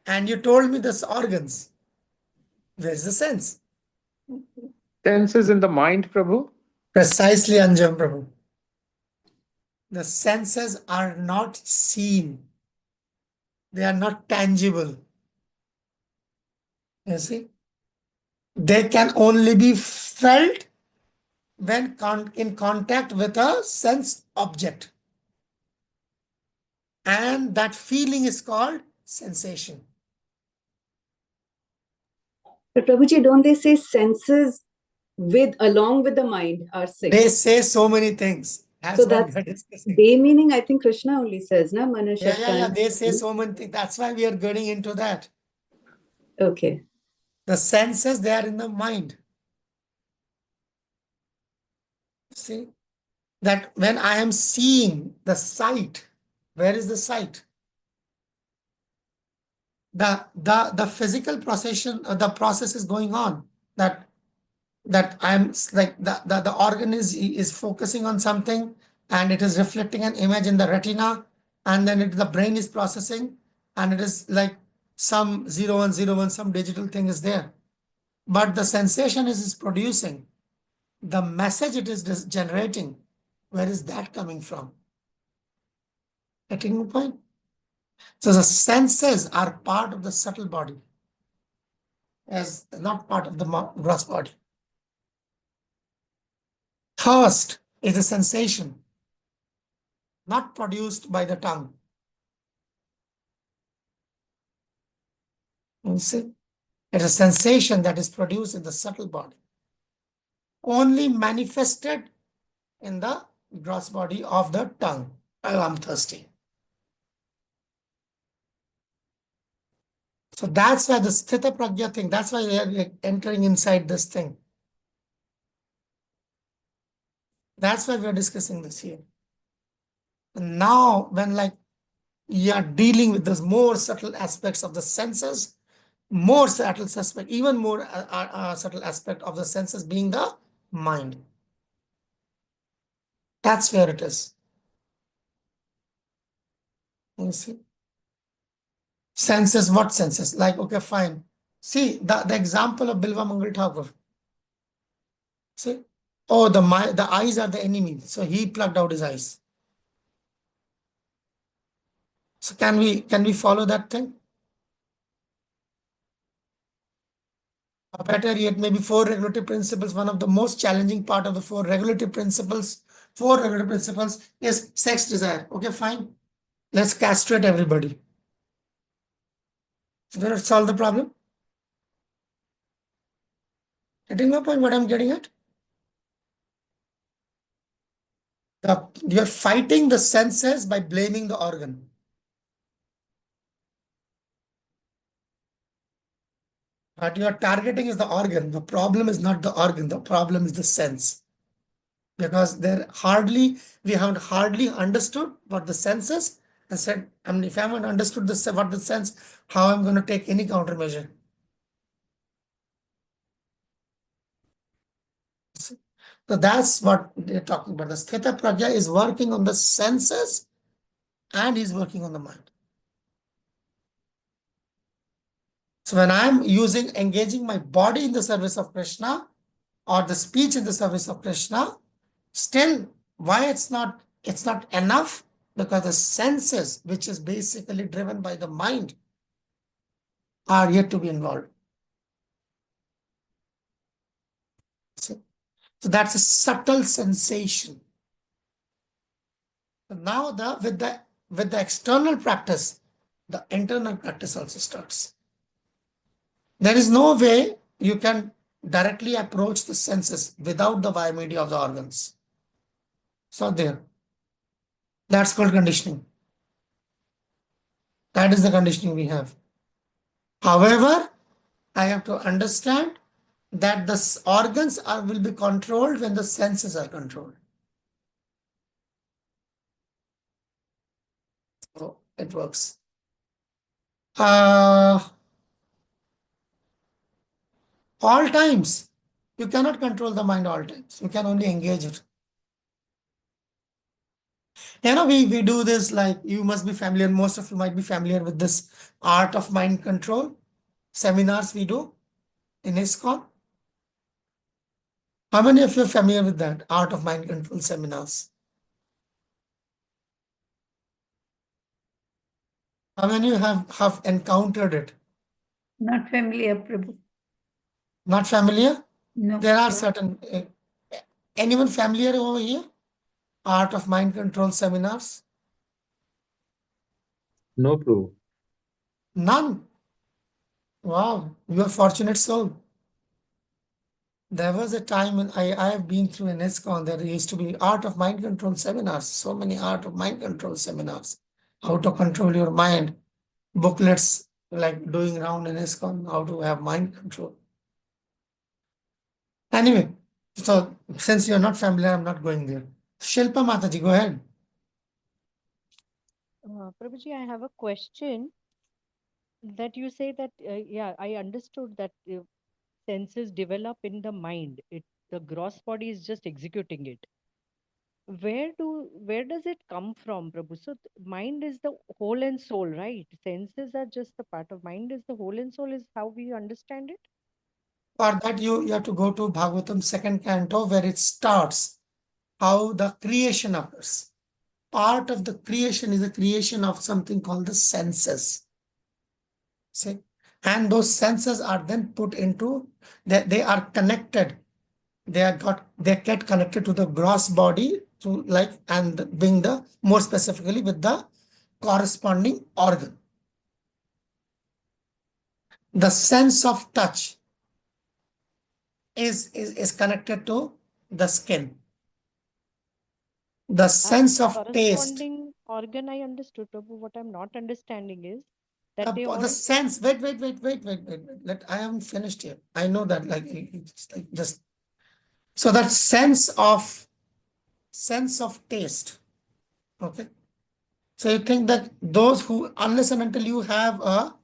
Speaker 1: and you told me the organs. Where is the sense?
Speaker 2: Sense is in the mind, Prabhu.
Speaker 1: Precisely, Anjam Prabhu. The senses are not seen. They are not tangible. You see? They can only be felt when in contact with a sense object. And that feeling is called sensation.
Speaker 11: But Prabhuji, don't they say senses along with the mind are six?
Speaker 1: They say so many things.
Speaker 11: So that's they meaning, I think Krishna only says, na?
Speaker 1: Yeah. They say so many things. That's why we are getting into that.
Speaker 11: Okay.
Speaker 1: The senses, they are in the mind. See? That when I am seeing the sight, where is the sight? The physical procession, the process is going on. That I'm like the organ is focusing on something and it is reflecting an image in the retina, and then the brain is processing, and it is like some 0101, some digital thing is there. But the sensation is producing. The message it is generating, where is that coming from? Getting the point? So the senses are part of the subtle body, as not part of the gross body. Thirst is a sensation, not produced by the tongue. You see? It's a sensation that is produced in the subtle body, only manifested in the gross body of the tongue. Oh, I'm thirsty. So that's why the Sthita Prajna thing, that's why we are entering inside this thing. That's why we are discussing this here. And now, when like you are dealing with those more subtle aspects of the senses, more subtle aspect, even more subtle aspect of the senses being the mind. That's where it is. You see? Senses, what senses? Like, okay, fine. See, the example of Bilva Mangal Thakur. See? Oh, the eyes are the enemy. So he plucked out his eyes. So can we follow that thing? Or better yet, maybe four regulative principles. One of the most challenging part of the four regulative principles is sex desire. Okay, fine. Let's castrate everybody. Will it solve the problem? Getting my point, what I'm getting at? You're fighting the senses by blaming the organ. What you are targeting is the organ. The problem is not the organ. The problem is the sense. Because we haven't hardly understood what the sense is. And said, I mean, if I haven't understood what the sense, how I'm going to take any countermeasure. So that's what they're talking about. The Sthita Prajna is working on the senses and he's working on the mind. So when I'm engaging my body in the service of Krishna or the speech in the service of Krishna, still why it's not enough? Because the senses, which is basically driven by the mind, are yet to be involved. So that's a subtle sensation. Now with the external practice, the internal practice also starts. There is no way you can directly approach the senses without the via media of the organs. So there. That's called conditioning. That is the conditioning we have. However, I have to understand that the organs will be controlled when the senses are controlled. So it works. All times. You cannot control the mind all times. You can only engage it. You know, we do this, like you must be familiar, most of you might be familiar with this art of mind control seminars we do in ISKCON. How many of you are familiar with that art of mind control seminars? How many of you have encountered it?
Speaker 10: Not familiar, Prabhu.
Speaker 1: Not familiar?
Speaker 10: No.
Speaker 1: There are certain, anyone familiar over here? Art of mind control seminars?
Speaker 8: No, Prabhu.
Speaker 1: None. Wow, you are fortunate soul. There was a time when I have been through an ISKCON, there used to be art of mind control seminars, so many art of mind control seminars, how to control your mind, booklets like doing around in ISKCON, how to have mind control. Anyway, so since you're not familiar, I'm not going there. Shilpa Mataji, go ahead.
Speaker 7: Prabhuji, I have a question that you say that, yeah, I understood that senses develop in the mind. The gross body is just executing it. Where does it come from, Prabhu? So mind is the whole and soul, right? Senses are just the part of mind. Is the whole and soul is how we understand it?
Speaker 1: For that, you have to go to Bhagavatam 2nd canto, where it starts how the creation occurs. Part of the creation is the creation of something called the senses. See? And those senses are then put into, they are connected. They get connected to the gross body to and being the more specifically with the corresponding organ. The sense of touch is connected to the skin. The sense of taste.
Speaker 7: Corresponding organ, I understood, Prabhu. What I'm not understanding is that they
Speaker 1: The sense. Wait. I haven't finished here. I know that. Just so that sense of taste. Okay. So you think that those who, unless and until you have a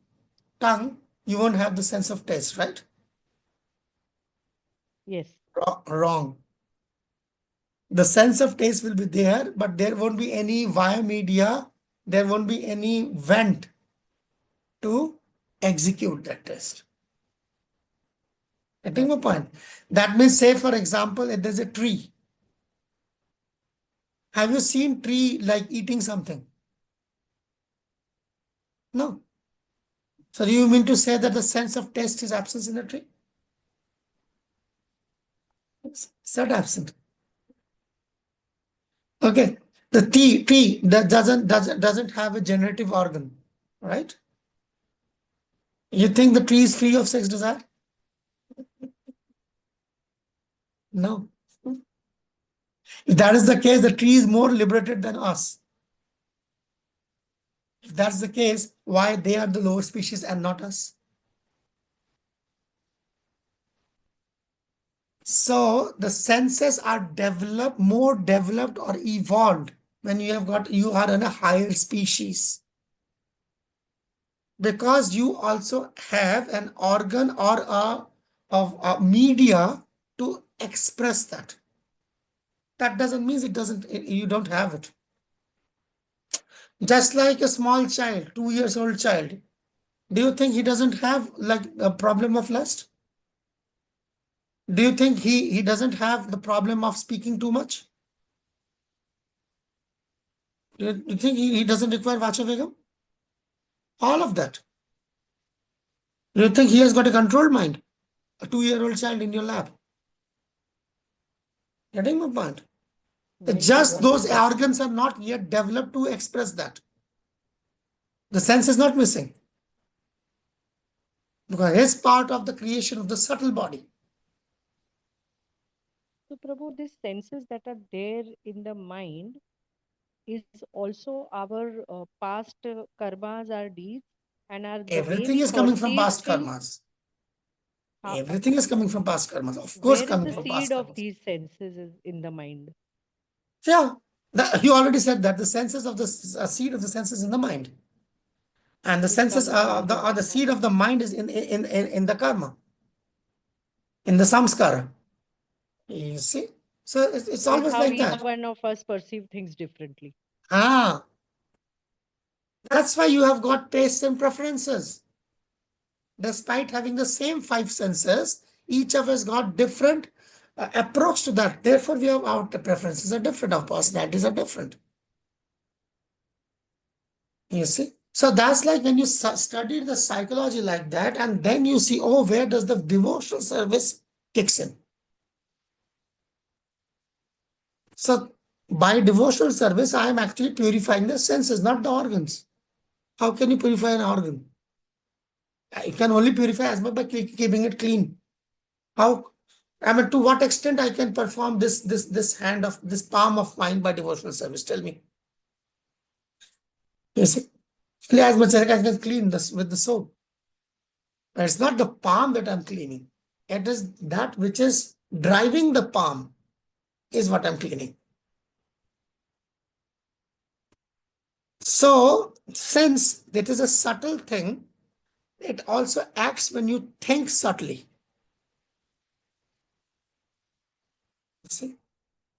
Speaker 1: tongue, you won't have the sense of taste, right?
Speaker 7: Yes.
Speaker 1: Wrong. The sense of taste will be there, but there won't be any via media, there won't be any vent to execute that taste. Getting my point? That means, say for example, if there's a tree. Have you seen tree like eating something? No. So do you mean to say that the sense of taste is absent in the tree? It's not absent. Okay. The tree that doesn't have a generative organ, right? You think the tree is free of sex desire? No. If that is the case, the tree is more liberated than us. If that's the case, why they are the lower species and not us? So the senses are developed, more developed or evolved when you are in a higher species. Because you also have an organ or a media to express that. That doesn't mean you don't have it. Just like a small child, 2 years old child, do you think he doesn't have like a problem of lust? Do you think he doesn't have the problem of speaking too much? Do you think he doesn't require Vachavegam? All of that. Do you think he has got a controlled mind? A 2-year-old child in your lab. Getting my point? Just those organs are not yet developed to express that. The sense is not missing. Because it's part of the creation of the subtle body.
Speaker 7: So, Prabhu, these senses that are there in the mind is also our past karmas, our deeds, and are the way
Speaker 1: Everything
Speaker 7: we
Speaker 1: is coming from
Speaker 7: perceive
Speaker 1: past
Speaker 7: things.
Speaker 1: karmas. Everything is coming from past karmas. Of course,
Speaker 7: Where is
Speaker 1: coming
Speaker 7: the
Speaker 1: from
Speaker 7: seed
Speaker 1: past
Speaker 7: of
Speaker 1: karmas.
Speaker 7: these senses is in the mind?
Speaker 1: Yeah, you already said that the senses of the seed of the senses in the mind, and the
Speaker 7: Which
Speaker 1: senses
Speaker 7: comes from
Speaker 1: the seed of the mind is in the karma, in the samskara. You see, so it's
Speaker 7: So
Speaker 1: always
Speaker 7: how
Speaker 1: like
Speaker 7: each
Speaker 1: that.
Speaker 7: one of us perceive things differently.
Speaker 1: That's why you have got tastes and preferences. Despite having the same 5 senses, each of us got different approach to that. Therefore, we have our preferences are different, our personalities are different. You see? So that's like when you study the psychology like that, and then you see, oh, where does the devotional service kicks in? So by devotional service, I am actually purifying the senses, not the organs. How can you purify an organ? You can only purify as much by keeping it clean. How? I mean, to what extent I can perform this palm of mine by devotional service? Tell me. You see, as much as I can clean this with the soap. But it's not the palm that I'm cleaning. It is that which is driving the palm is what I'm cleaning. So, since that is a subtle thing, it also acts when you think subtly. See?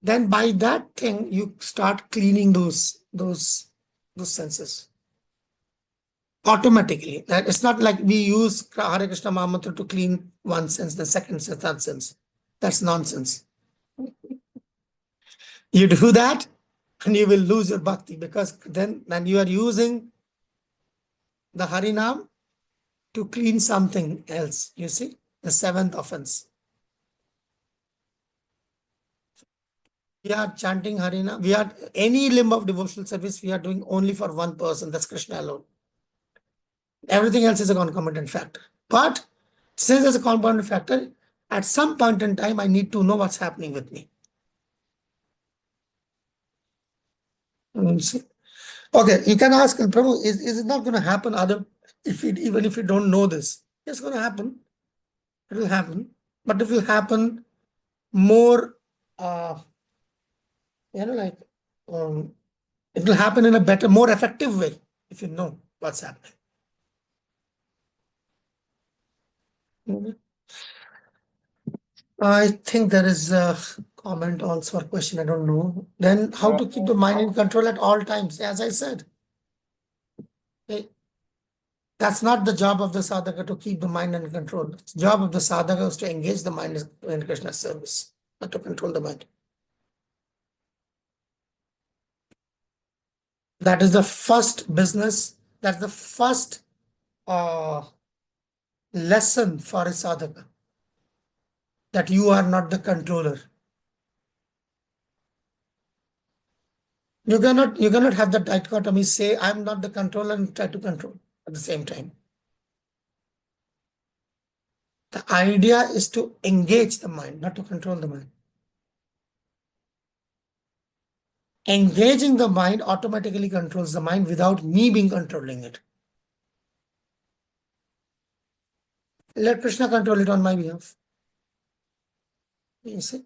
Speaker 1: Then by that thing, you start cleaning those senses. Automatically. That it's not like we use Hare Krishna Mahamantra to clean one sense, the second sense, third sense. That's nonsense. You do that and you will lose your bhakti, because then you are using the Harinam to clean something else. You see, the 7th offense. We are chanting Harinam. We are any limb of devotional service, we are doing only for one person, that's Krishna alone. Everything else is a concomitant factor. But since there's a concomitant factor, at some point in time, I need to know what's happening with me. See? Okay, you can ask, Prabhu, is it not going to happen even if you don't know this? It's going to happen. It will happen. But it will happen more, it will happen in a better, more effective way if you know what's happening. I think there is a comment also or question, I don't know. Then how to keep the mind in control at all times? As I said, that's not the job of the sadhaka to keep the mind in control. The job of the sadhaka is to engage the mind in Krishna's service, not to control the mind. That is the first business That's the first lesson for a sadhaka, that you are not the controller. You cannot have the dichotomy, say I'm not the controller and try to control at the same time. The idea is to engage the mind, not to control the mind. Engaging the mind automatically controls the mind without me being controlling it. Let Krishna control it on my behalf. You see?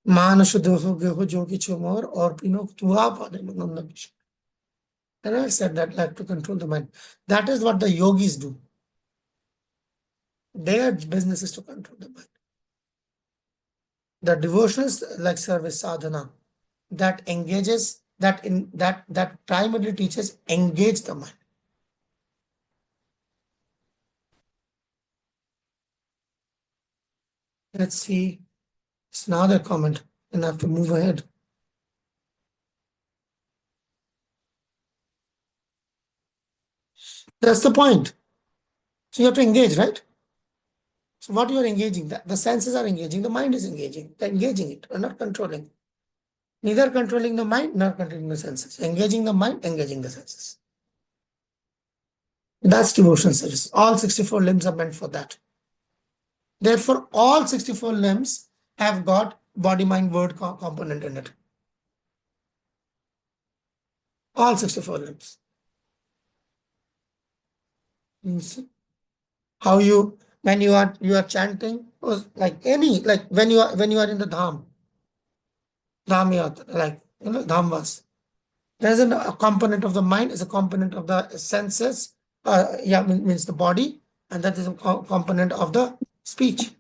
Speaker 1: Manashu doho geho jogi chumor or pino tuha pade mananda bishu. And I said that like to control the mind. That is what the yogis do. Their business is to control the mind. The devotionals like service sadhana that engages that primarily teaches engage the mind. Let's see. It's another comment, and I have to move ahead. That's the point. So you have to engage, right? So what you are engaging, the senses are engaging, the mind is engaging. They're engaging it, we're not controlling. Neither controlling the mind nor controlling the senses. Engaging the mind, engaging the senses. That's devotional service. All 64 limbs are meant for that. Therefore, all 64 limbs have got body, mind, word component in it. All 64 limbs. You see how when you are chanting, or like when you are in the dham yatra, like dhamvas. There's a component of the mind, is a component of the senses, means the body, and that is a component of the speech.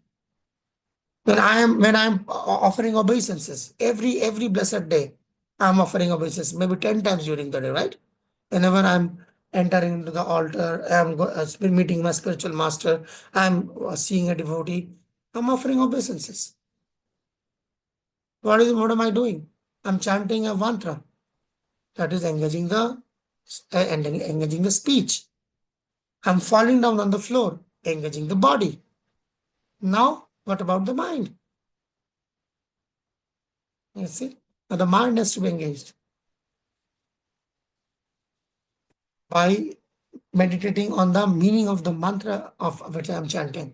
Speaker 1: When I am offering obeisances, every blessed day, I'm offering obeisances, maybe 10 times during the day, right? Whenever I'm entering into the altar, I'm meeting my spiritual master, I'm seeing a devotee, I'm offering obeisances. What am I doing? I'm chanting a mantra. That is engaging the speech. I'm falling down on the floor, engaging the body. Now, what about the mind? You see, now the mind has to be engaged by meditating on the meaning of the mantra of which I'm chanting.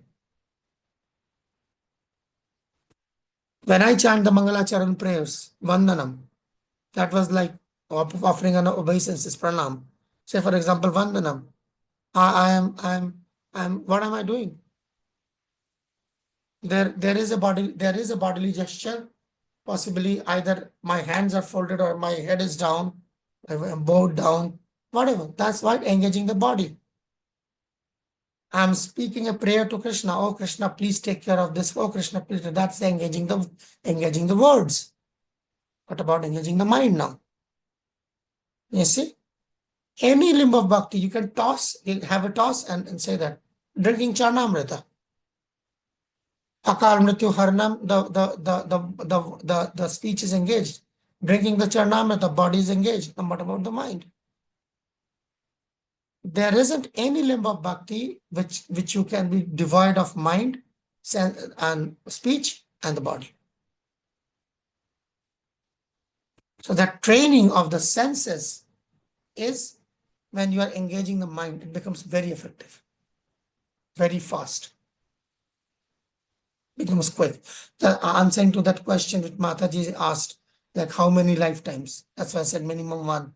Speaker 1: When I chant the Mangalacharan prayers, Vandanam, that was like offering an obeisance, pranam. Say, for example, Vandanam. What am I doing? There is a bodily gesture. Possibly either my hands are folded or my head is down, I'm bowed down, whatever. That's what engaging the body. I'm speaking a prayer to Krishna. Oh Krishna, please take care of this. Oh Krishna, please. That's engaging the words. What about engaging the mind now? You see, any limb of bhakti, you can have a toss and say that. Drinking Charnamrita. Akal Mrityu Haranam, the speech is engaged. Drinking the Charnamrita, the body is engaged. And what about the mind? There isn't any limb of bhakti which you can be devoid of mind, and speech and the body. So that training of the senses is when you are engaging the mind, it becomes very effective, very fast, becomes quick. The answering to that question which Mataji asked, like how many lifetimes? That's why I said minimum one.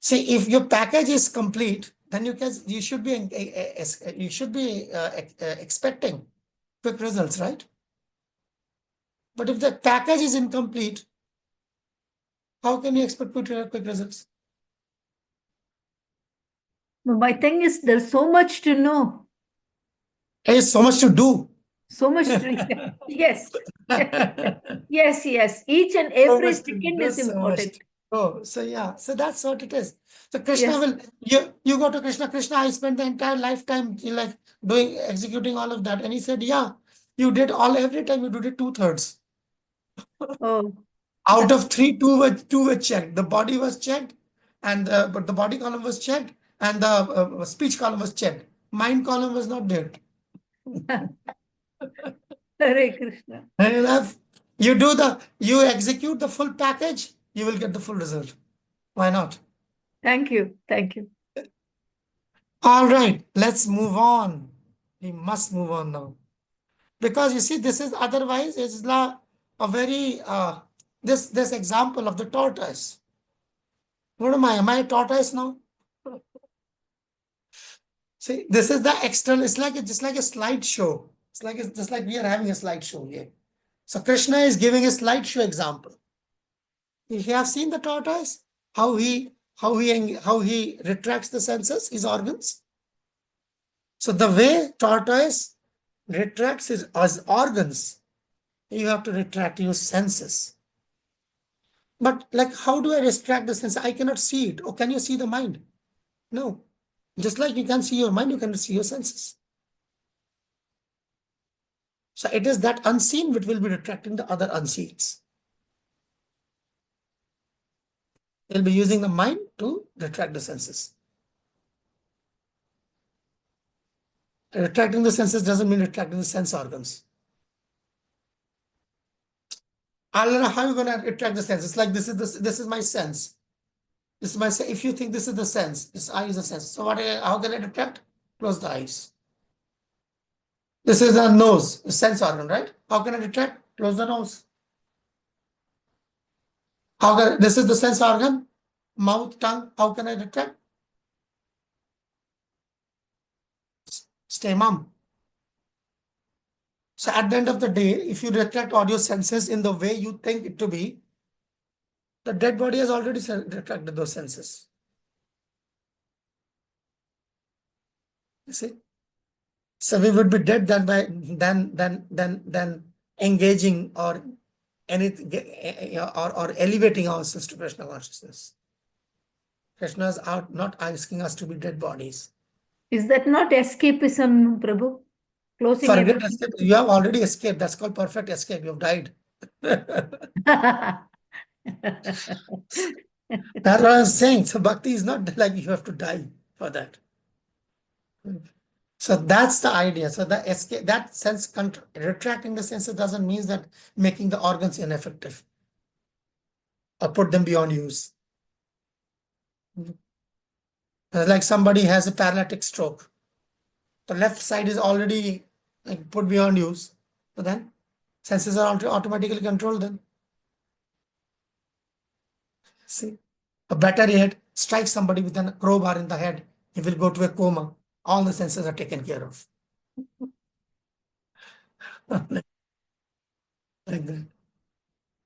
Speaker 1: See, if your package is complete, then you should be expecting quick results, right? But if the package is incomplete, how can you expect quick results?
Speaker 10: My thing is, there's so much to know.
Speaker 1: There's so much to do.
Speaker 10: So much to yes. yes. Each and every second is important.
Speaker 1: Oh, so yeah, so that's what it is. So Krishna will, you go to Krishna, I spent the entire lifetime like executing all of that. And he said, yeah, you did every time you did it 2/3.
Speaker 10: Oh.
Speaker 1: Out of three, two were checked. The body was checked, and but the body column was checked, and the speech column was checked. Mind column was not there.
Speaker 10: Hare Krishna.
Speaker 1: Fair enough. You execute the full package, you will get the full result. Why not?
Speaker 10: Thank you. Thank you.
Speaker 1: All right, let's move on. We must move on now. Because you see, this is otherwise it's a very this example of the tortoise. What am I? Am I a tortoise now? See, this is the external, it's like just like a slideshow. It's just like we are having a slideshow here. So Krishna is giving a slideshow example. You have seen the tortoise, how he retracts the senses, his organs. So the way tortoise retracts his organs, you have to retract your senses. But like, how do I retract the sense? I cannot see it. Or can you see the mind? No. Just like you can see your mind, you can see your senses. So it is that unseen which will be retracting the other unseens. They'll be using the mind to retract the senses. Retracting the senses doesn't mean retracting the sense organs. I don't know how you're going to retract the senses. Like this is my sense. This is my sense. If you think this is the sense, this eye is the sense. So how can I retract? Close the eyes. This is the nose, the sense organ, right? How can I retract? Close the nose. This is the sense organ, mouth, tongue. How can I retract? Stay mum. So at the end of the day, if you retract all your senses in the way you think it to be, the dead body has already retracted those senses. You see? So we would be dead than engaging or anything or elevating ourselves to Krishna consciousness. Krishna is not asking us to be dead bodies.
Speaker 10: Is that not escapism, Prabhu? Closing
Speaker 1: Forget
Speaker 10: everything.
Speaker 1: escape. You have already escaped. That's called perfect escape. You have died. That's what I'm saying. So bhakti is not like you have to die for that. So that's the idea. So the escape, that sense, retracting the senses doesn't mean that making the organs ineffective or put them beyond use. Like somebody has a paralytic stroke. The left side is already like put beyond use. So then senses are automatically controlled then. See, a battery head strikes somebody with a crowbar in the head, he will go to a coma. All the senses are taken care of. like that.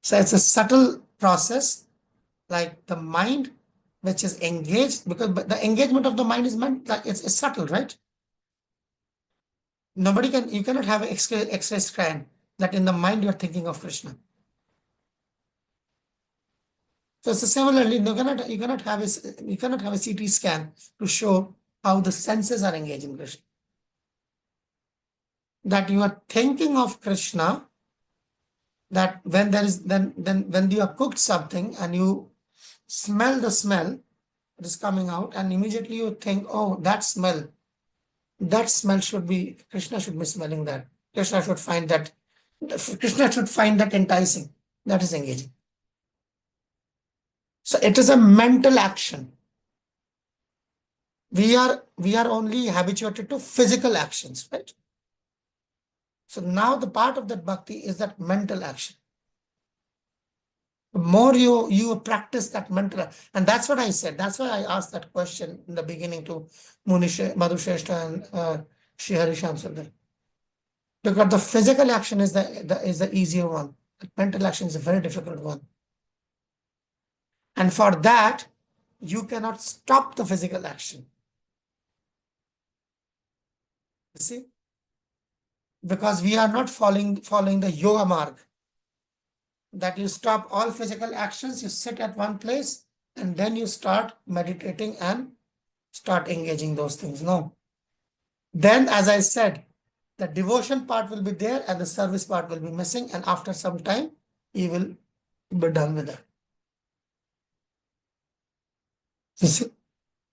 Speaker 1: So it's a subtle process, like the mind, which is engaged, because the engagement of the mind is meant like it's subtle, right? You cannot have an X-ray scan that in the mind you are thinking of Krishna. So similarly, you cannot have a CT scan to show how the senses are engaged in Krishna. That you are thinking of Krishna, that when there is when you have cooked something and you smell the smell that is coming out, and immediately you think, oh, that smell should be, Krishna should be smelling that. Krishna should find that enticing. That is engaging. So it is a mental action. We are only habituated to physical actions, right? So now the part of that bhakti is that mental action. The more you practice that mental, and that's what I said. That's why I asked that question in the beginning to Madhushrestha and Shri Harisham Sundar. Because the physical action is the easier one. The mental action is a very difficult one. And for that, you cannot stop the physical action. You see? Because we are not following the yoga marg. That you stop all physical actions, you sit at one place, and then you start meditating and start engaging those things. No. Then, as I said, the devotion part will be there and the service part will be missing, and after some time, you will Be done with that. You see,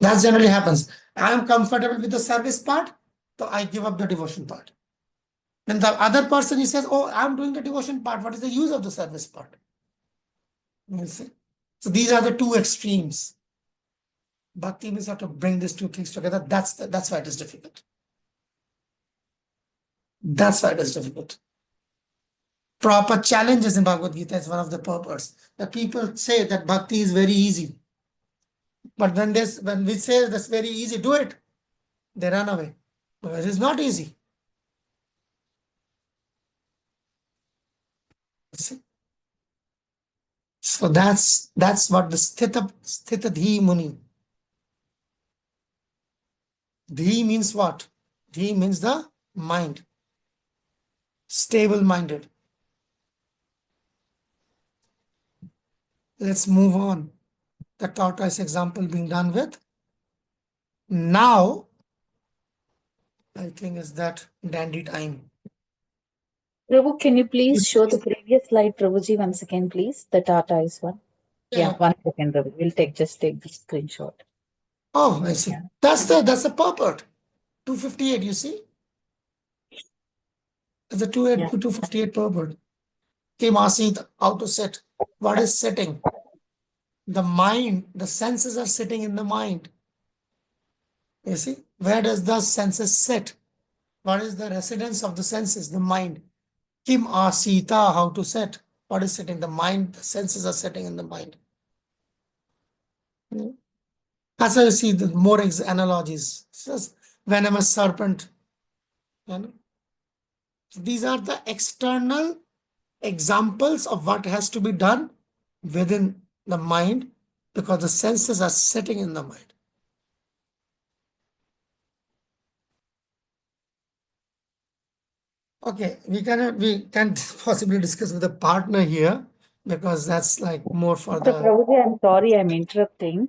Speaker 1: that generally happens. I am comfortable with the service part, so I give up the devotion part. Then the other person, he says, oh, I'm doing the devotion part. What is the use of the service part? You see? So these are the two extremes. Bhakti means how to bring these two things together. That's why it is difficult. That's why it is difficult. Proper challenges in Bhagavad Gita is one of the purpose. That people say that bhakti is very easy. But when we say that's very easy, do it, they run away. But it is not easy. See? So that's what the sthita dhi muni. Dhi means what? Dhi means the mind. Stable minded. Let's move on. The tortoise example being done with. Now, I think is that dandy time.
Speaker 5: Prabhu, can you please show the previous slide, Prabhuji, once again, please? The tortoise one. Yeah, 1 second, Prabhu. We'll just take the screenshot.
Speaker 1: Oh, I see.
Speaker 5: Yeah.
Speaker 1: That's the purport. 258, you see? That's the 258 purport. Kim asked how to sit. What is sitting? The mind, the senses are sitting in the mind. You see? Where does the senses sit? What is the residence of the senses? The mind. Kim asita, how to sit? What is sitting? The mind, the senses are sitting in the mind. That's why you see the more analogies. It's just venomous serpent. You know? So these are the external examples of what has to be done within the mind because the senses are sitting in the mind. Okay, we can't possibly discuss with a partner here because that's like more for
Speaker 5: Dr.
Speaker 1: the.
Speaker 5: Prabhuji, I'm sorry, I'm interrupting.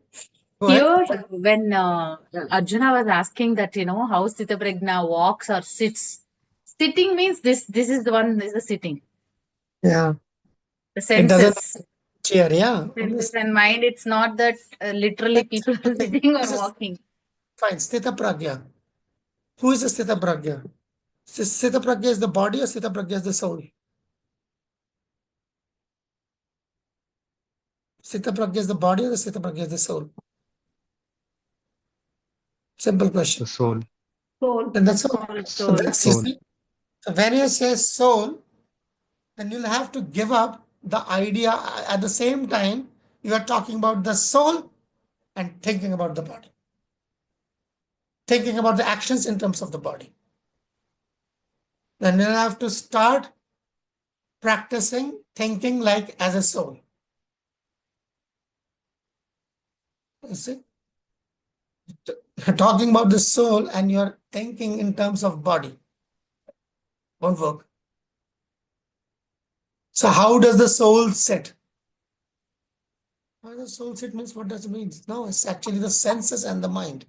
Speaker 1: Go ahead.
Speaker 5: Here, when Arjuna was asking that, how Sthita Prajna walks or sits, sitting means this is the one, is the sitting.
Speaker 1: Yeah.
Speaker 5: The
Speaker 1: It doesn't
Speaker 5: senses.
Speaker 1: cheer, yeah.
Speaker 5: Senses and mind, it's not that literally people are sitting or walking.
Speaker 1: Fine, Sthita Pragya. Who is the Sthita Pragya? Sthita Pragya is the body or Sthita Pragya is the soul? Sthita Pragya is the body or the Sthita Pragya is the soul? Simple question.
Speaker 8: The soul.
Speaker 10: Soul.
Speaker 1: And that's all.
Speaker 5: Soul,
Speaker 1: So
Speaker 5: soul.
Speaker 1: that's
Speaker 8: Soul.
Speaker 1: easy. So when you say soul, then you'll have to give up the idea. At the same time, you are talking about the soul and thinking about the body. Thinking about the actions in terms of the body. Then you'll have to start practicing thinking like as a soul. You see? You're talking about the soul and you're thinking in terms of body. Won't work. So how does the soul sit? How does the soul sit means what does it mean? No, it's actually the senses and the mind.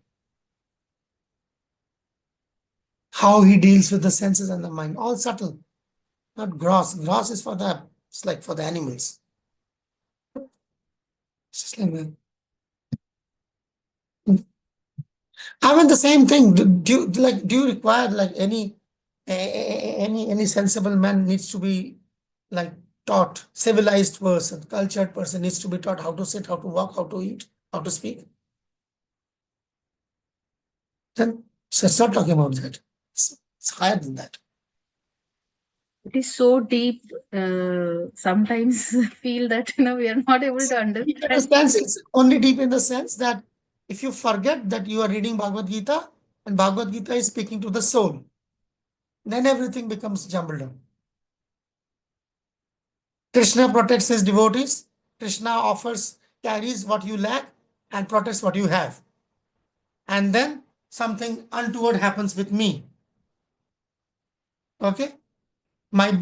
Speaker 1: How he deals with the senses and the mind. All subtle. Not gross. Gross is it's like for the animals. It's just like that. I mean the same thing. Do you require like any sensible man needs to be like taught, civilized person, cultured person needs to be taught how to sit, how to walk, how to eat, how to speak. Then so it's not talking about that. It's higher than that.
Speaker 5: It is so deep. Sometimes feel that we are not able to
Speaker 1: Deep in the
Speaker 5: understand.
Speaker 1: sense, it's only deep in the sense that if you forget that you are reading Bhagavad Gita and Bhagavad Gita is speaking to the soul, then everything becomes jumbled up. Krishna protects his devotees. Krishna carries what you lack and protects what you have. And then something untoward happens with me. Okay? My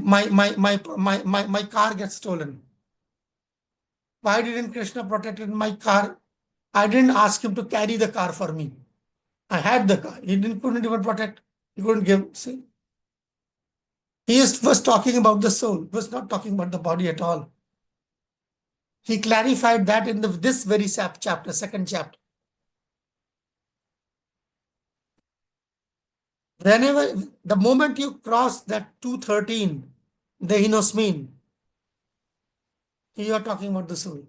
Speaker 1: car gets stolen. Why didn't Krishna protect my car? I didn't ask him to carry the car for me. I had the car. He couldn't even protect. He couldn't give. See? He was talking about the soul. He was not talking about the body at all. He clarified that in this very chapter, second chapter. Whenever, the moment you cross that 213, the hinosmin, you are talking about the soul.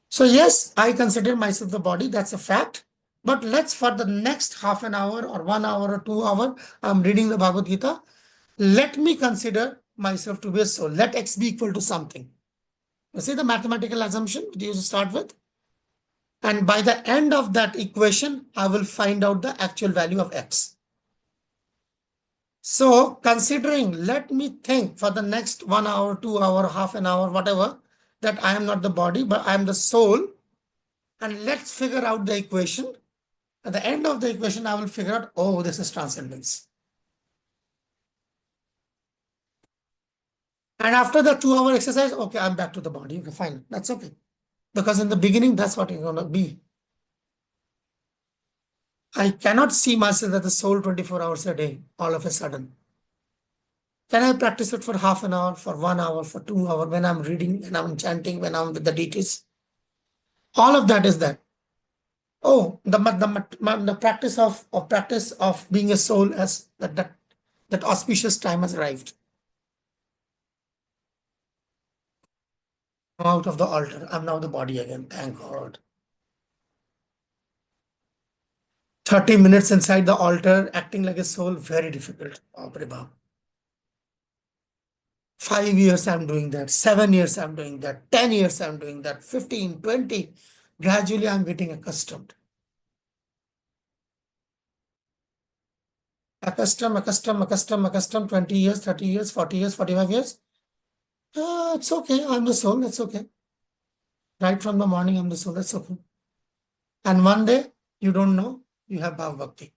Speaker 1: So yes, I consider myself the body, that's a fact. But let's, for the next half an hour or 1 hour or 2 hours, I'm reading the Bhagavad Gita. Let me consider myself to be a soul. Let X be equal to something. You see the mathematical assumption you start with? And by the end of that equation, I will find out the actual value of X. So considering, let me think for the next 1 hour, 2 hour, half an hour, whatever, that I am not the body, but I am the soul. And let's figure out the equation. At the end of the equation, I will figure out, oh, this is transcendence. And after the 2 hour exercise, okay, I'm back to the body. Okay, fine. That's okay. Because in the beginning, that's what you're going to be. I cannot see myself as the soul 24 hours a day, all of a sudden. Can I practice it for half an hour, for 1 hour, for 2 hours, when I'm reading, when I'm chanting, when I'm with the deities? All of that is that. Oh, the practice of being a soul as that auspicious time has arrived. I'm out of the altar. I'm now the body again. Thank God. 30 minutes inside the altar, acting like a soul, very difficult. Oh, 5 years I'm doing that. 7 years I'm doing that. 10 years I'm doing that. 15, 20. Gradually I'm getting accustomed. Accustomed. 20 years, 30 years, 40 years, 45 years. It's okay. I'm the soul. That's okay. Right from the morning, I'm the soul. That's okay. And one day, you don't know, you have Bhava Bhakti.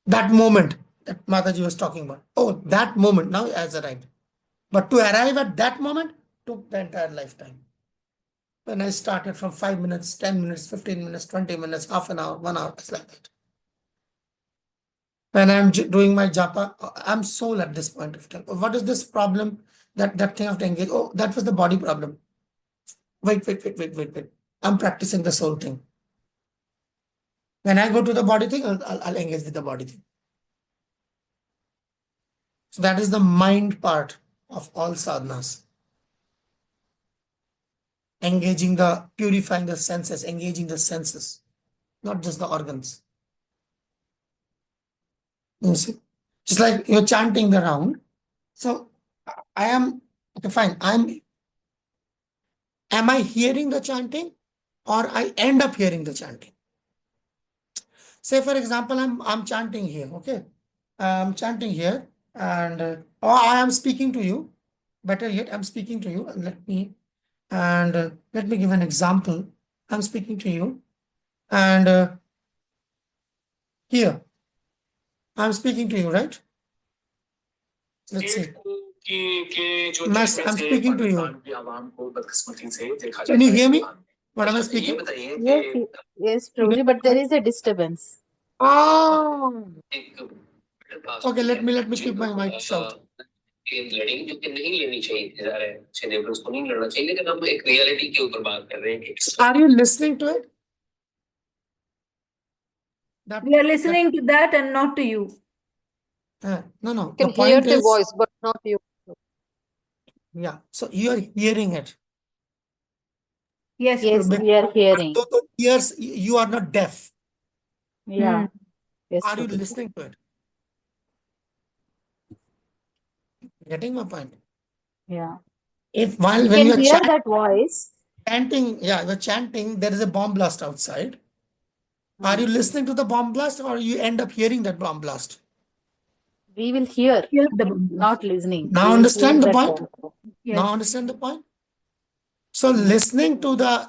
Speaker 1: That moment that Mataji was talking about. Oh, that moment now has arrived. But to arrive at that moment took the entire lifetime. When I started from 5 minutes, 10 minutes, 15 minutes, 20 minutes, half an hour, 1 hour, it's like that. When I'm doing my japa, I'm soul at this point of time. What is this problem? That thing of to engage. Oh, that was the body problem. Wait. I'm practicing the soul thing. When I go to the body thing, I'll engage with the body thing. So that is the mind part of all sadhanas. Purifying the senses, engaging the senses, not just the organs. You see? Just like you're chanting the round. So I am, okay, fine. Am I hearing the chanting or I end up hearing the chanting? Say, for example, I'm chanting here, okay? I'm chanting here and or I am speaking to you. Better yet, I'm speaking to you. Let me give an example. I'm speaking to you and here I'm speaking to you, right? Let's see. I'm speaking to you. Can you hear me? What am I speaking?
Speaker 5: Yes, Prabhuji, but there is a disturbance.
Speaker 1: Oh. Okay, let me keep my mic shut. Are you listening to it?
Speaker 10: We are listening to that and not to you.
Speaker 1: No.
Speaker 4: You can hear the voice, but not you.
Speaker 1: Yeah, so you are hearing it.
Speaker 10: Yes,
Speaker 5: Yes,
Speaker 10: Prabhu.
Speaker 5: we are hearing.
Speaker 1: Ears, you are not deaf.
Speaker 5: Yeah. Yes,
Speaker 1: Are you
Speaker 5: Prabhuji.
Speaker 1: listening to it? Getting my point?
Speaker 5: Yeah.
Speaker 1: If
Speaker 5: We
Speaker 1: when you
Speaker 5: can
Speaker 1: are
Speaker 5: hear that voice.
Speaker 1: chanting, you're chanting, there is a bomb blast outside. Are you listening to the bomb blast or you end up hearing that bomb blast?
Speaker 5: We will hear,
Speaker 10: Hear the bomb.
Speaker 5: not listening.
Speaker 1: Now
Speaker 5: We will
Speaker 1: understand
Speaker 5: hear
Speaker 1: the
Speaker 5: that
Speaker 1: point?
Speaker 5: bomb.
Speaker 10: Yes.
Speaker 1: Now understand the point? So listening to the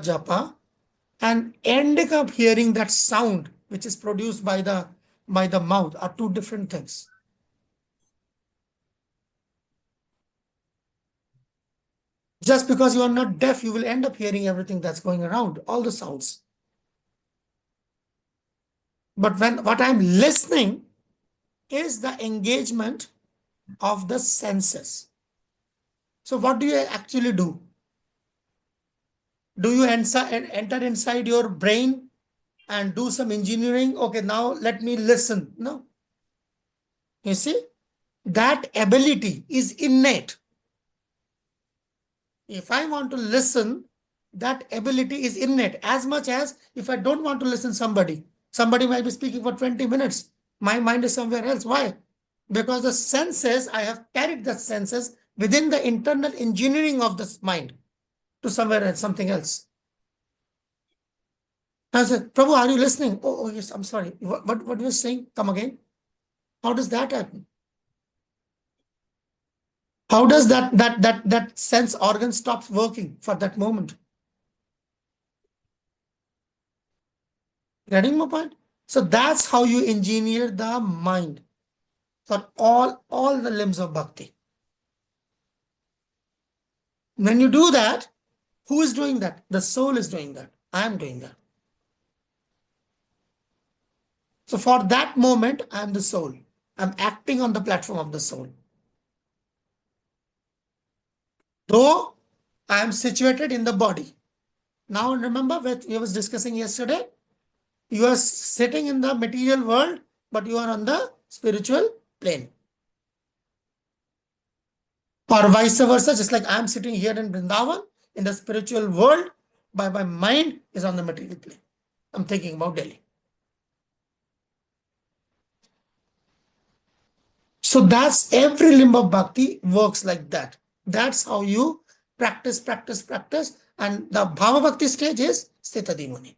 Speaker 1: japa and ending up hearing that sound which is produced by the mouth are two different things. Just because you are not deaf, you will end up hearing everything that's going around, all the sounds. But what I'm listening is the engagement of the senses. So what do you actually do? Do you enter inside your brain and do some engineering? Okay, now let me listen. No. You see, that ability is innate. If I want to listen, that ability is innate, as much as if I don't want to listen somebody might be speaking for 20 minutes. My mind is somewhere else. Why? Because the senses, I have carried the senses within the internal engineering of this mind to somewhere else, something else. I said, Prabhu, are you listening? Oh, yes, I'm sorry. What were you saying? Come again. How does that happen? How does that sense organ stops working for that moment? Getting my point? So that's how you engineer the mind for all the limbs of bhakti. When you do that, who is doing that? The soul is doing that. I am doing that. So for that moment, I am the soul. I'm acting on the platform of the soul. Though I am situated in the body. Now remember what we was discussing yesterday? You are sitting in the material world, but you are on the spiritual plane. Or vice versa, just like I'm sitting here in Vrindavan, in the spiritual world, but my mind is on the material plane. I'm thinking about Delhi. So that's every limb of bhakti works like that. That's how you practice. And the Bhava Bhakti stage is Sthitadi Muni.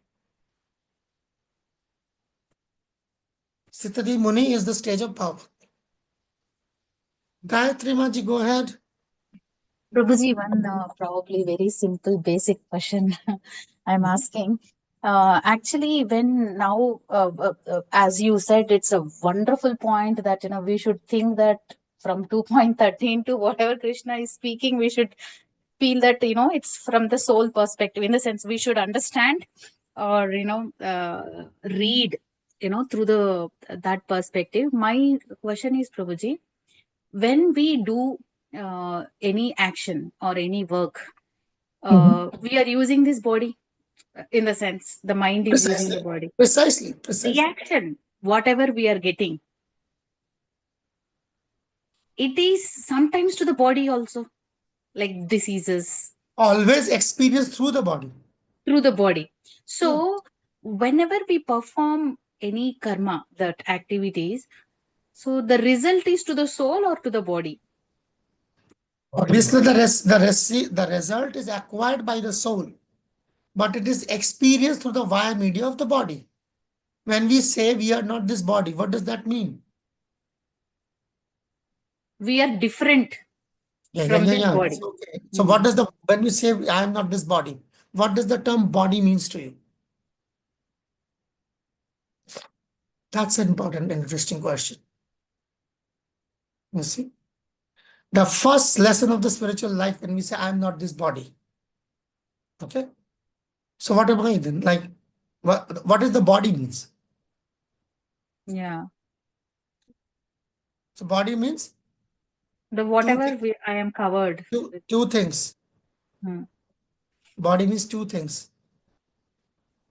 Speaker 1: Sthitadi Muni is the stage of Bhava Bhakti. Gayatri Maji, go ahead.
Speaker 5: Prabhuji, one probably very simple basic question I'm asking. Actually, when now, as you said, it's a wonderful point that we should think that from 2.13 to whatever Krishna is speaking, we should feel that it's from the soul perspective. In the sense, we should understand or read through the that perspective. My question is, Prabhuji, when we do any action or any work, we are using this body. In the sense, the mind is using the body.
Speaker 1: Precisely.
Speaker 5: Reaction, whatever we are getting, it is sometimes to the body also, like diseases.
Speaker 1: Always experienced through the body.
Speaker 5: Through the body. So whenever we perform any karma, that activities, so the result is to the soul or to the body?
Speaker 1: Obviously, the result is acquired by the soul, but it is experienced through the via media of the body. When we say we are not this body, what does that mean?
Speaker 5: We are different from this body.
Speaker 1: Okay. So what does when we say I am not this body, what does the term body means to you? That's an important, interesting question. You see, the first lesson of the spiritual life when we say I am not this body. Okay. So what am I then? Like, what is the body means?
Speaker 5: Yeah.
Speaker 1: So body means?
Speaker 5: The whatever I am covered.
Speaker 1: Two things. Body means two things.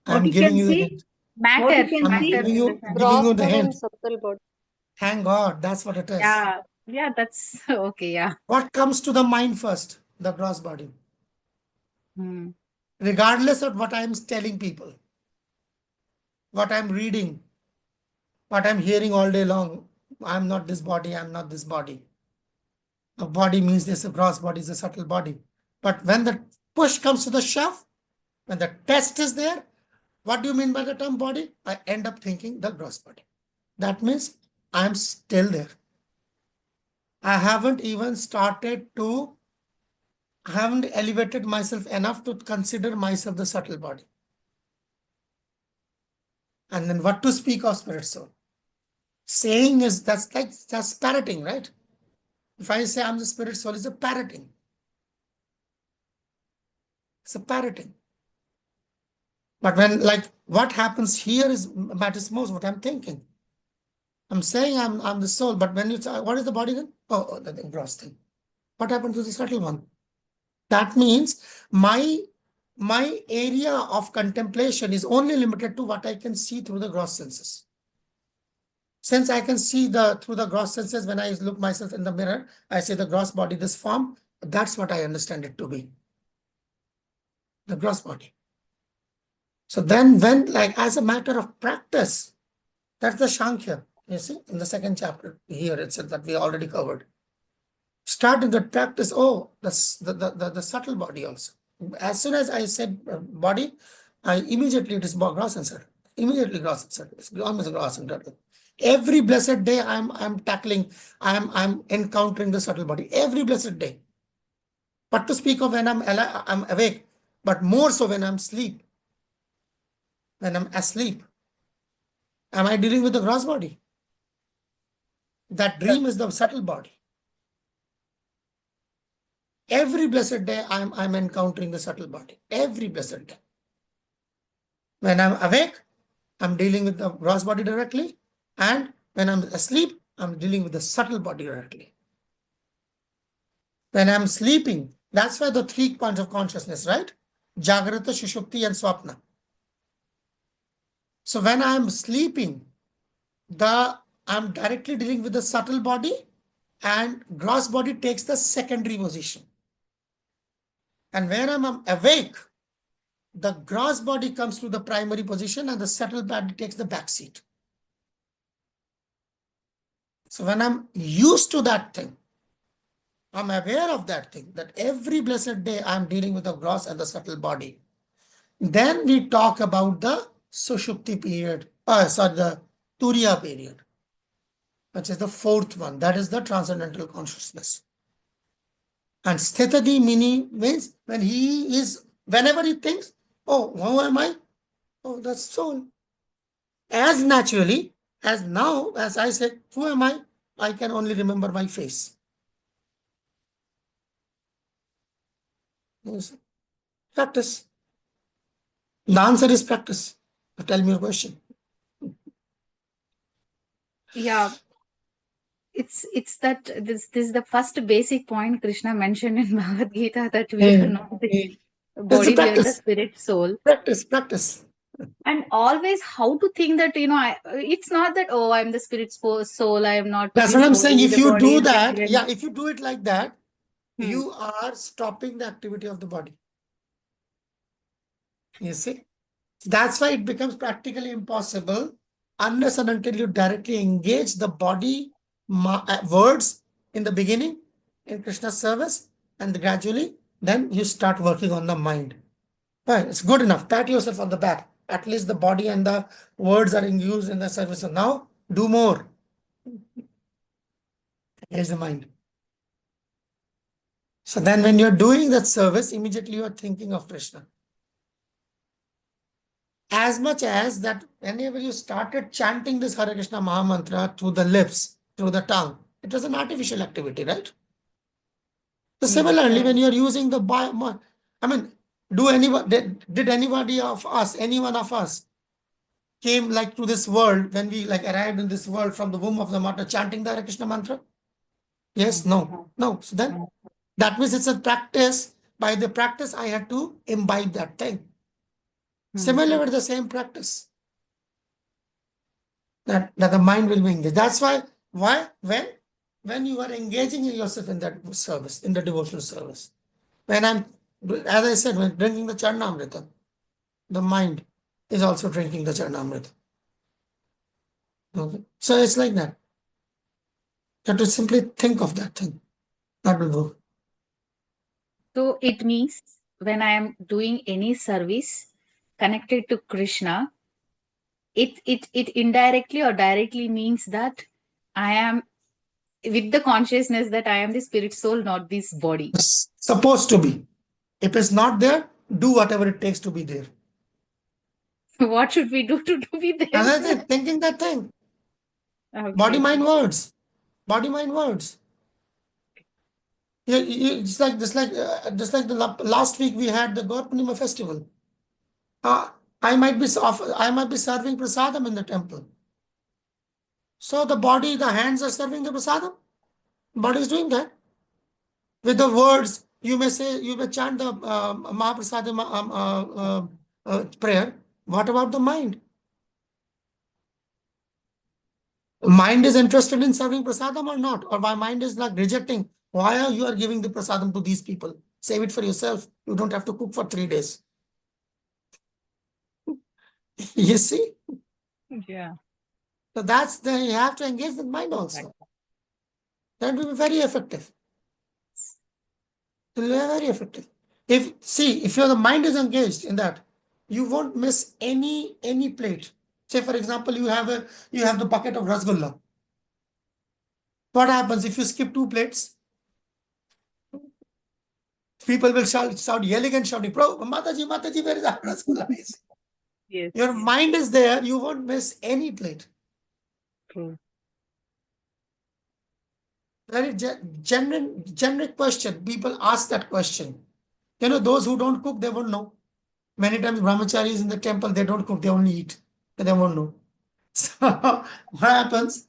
Speaker 1: I'm giving you the hint.
Speaker 5: Matter.
Speaker 1: I'm giving you the hint. Thank God, that's what it is.
Speaker 5: Yeah, that's okay. Yeah.
Speaker 1: What comes to the mind first? The gross body. Regardless of what I'm telling people, what I'm reading, what I'm hearing all day long, I'm not this body, I'm not this body. A body means this, a gross body is a subtle body. But when the push comes to the shove, when the test is there, what do you mean by the term body? I end up thinking the gross body. That means I'm still there. I haven't elevated myself enough to consider myself the subtle body. And then what to speak of spirit soul? Saying is, that's parroting, right? If I say I'm the spirit soul, it's a parroting. It's a parroting. But when, like, what happens here is matters most, what I'm thinking. I'm saying I'm the soul, but when you say, what is the body then? Oh, the gross thing. What happened to the subtle one? That means my area of contemplation is only limited to what I can see through the gross senses. Since I can see through the gross senses, when I look myself in the mirror, I say the gross body, this form, that's what I understand it to be. The gross body. So then when, like, as a matter of practice, that's the Shankhya, you see, in the second chapter here, it's that we already covered. Start in the practice, the subtle body also. As soon as I said body, immediately it is gross and subtle. Immediately gross and subtle. It's almost gross and subtle. Every blessed day I'm tackling, I'm encountering the subtle body. Every blessed day. But to speak of when I'm awake, but more so when I'm asleep. When I'm asleep. Am I dealing with the gross body? That dream is the subtle body. Every blessed day, I'm encountering the subtle body. Every blessed day. When I'm awake, I'm dealing with the gross body directly. And when I'm asleep, I'm dealing with the subtle body directly. When I'm sleeping, that's why the 3 points of consciousness, right? Jagrata, Shushupti, and Swapna. So when I'm sleeping, I'm directly dealing with the subtle body, and gross body takes the secondary position. And when I'm awake, the gross body comes to the primary position and the subtle body takes the back seat. So when I'm used to that thing, I'm aware of that thing, that every blessed day I'm dealing with the gross and the subtle body. Then we talk about the Sushupti period, the Turiya period, which is the 4th one. That is the transcendental consciousness. And Sthitadi Mini means whenever he thinks, oh, who am I? Oh, that's soul. As naturally as now, as I said, who am I? I can only remember my face. Yes. Practice. The answer is practice. Tell me a question.
Speaker 5: Yeah, it's that this is the first basic point Krishna mentioned in Bhagavad Gita, that we are not the
Speaker 1: It's a
Speaker 5: body, we are the
Speaker 1: practice.
Speaker 5: spirit, soul.
Speaker 1: Practice.
Speaker 5: And always how to think that, it's not that, oh, I'm the spirit soul, I am not
Speaker 1: That's
Speaker 5: this
Speaker 1: what I'm saying.
Speaker 5: body,
Speaker 1: If
Speaker 5: the
Speaker 1: you
Speaker 5: body
Speaker 1: do
Speaker 5: is
Speaker 1: that,
Speaker 5: different.
Speaker 1: if you do it like that, you are stopping the activity of the body. You see? That's why it becomes practically impossible unless and until you directly engage the body words in the beginning in Krishna's service, and gradually then you start working on the mind. Right, it's good enough. Pat yourself on the back. At least the body and the words are used in the service. So now do more. Here's the mind. So then when you're doing that service, immediately you are thinking of Krishna. As much as that whenever you started chanting this Hare Krishna Maha Mantra through the lips, through the tongue, it was an artificial activity, right? So similarly, when you're using the did anybody of us, any one of us, came like to this world when we like arrived in this world from the womb of the mother chanting the Hare Krishna mantra? Yes, no. So then that means it's a practice. By the practice, I had to imbibe that thing. Similar with the same practice. That the mind will be engaged. That's why when you are engaging yourself in that service, in the devotional service, when as I said, when drinking the Charnamrita, the mind is also drinking the Charnamrita. Okay. So it's like that. You have to simply think of that thing. That will work.
Speaker 5: So it means when I am doing any service connected to Krishna, it indirectly or directly means that I am with the consciousness that I am the spirit soul, not this body.
Speaker 1: It's supposed to be. If it's not there, do whatever it takes to be there.
Speaker 5: What should we do to be there?
Speaker 1: As I said, thinking that thing.
Speaker 5: Okay.
Speaker 1: Body, mind, words. Body, mind, words. Just like the last week we had the Gaur Purnima festival. I might be serving prasadam in the temple. So the body, the hands are serving the prasadam. Body is doing that. With the words, you may say, you may chant the Mahaprasadam prayer. What about the mind? Mind is interested in serving prasadam or not? Or my mind is like rejecting. Why are you giving the prasadam to these people? Save it for yourself. You don't have to cook for 3 days. You see?
Speaker 5: Yeah.
Speaker 1: So that's the, you have to engage the mind also. That will be very effective. It will be very effective. If your mind is engaged in that, you won't miss any plate. Say for example, you have the bucket of rasgulla. What happens if you skip 2 plates? People will shout yelling and shouting, "Bro, Mataji, Mataji, where is our rasgulla?"
Speaker 5: Yes.
Speaker 1: Your mind is there, you won't miss any plate.
Speaker 5: True.
Speaker 1: Very generic question. People ask that question. Those who don't cook, they won't know. Many times brahmacharis in the temple, they don't cook, they only eat. But they won't know. So what happens?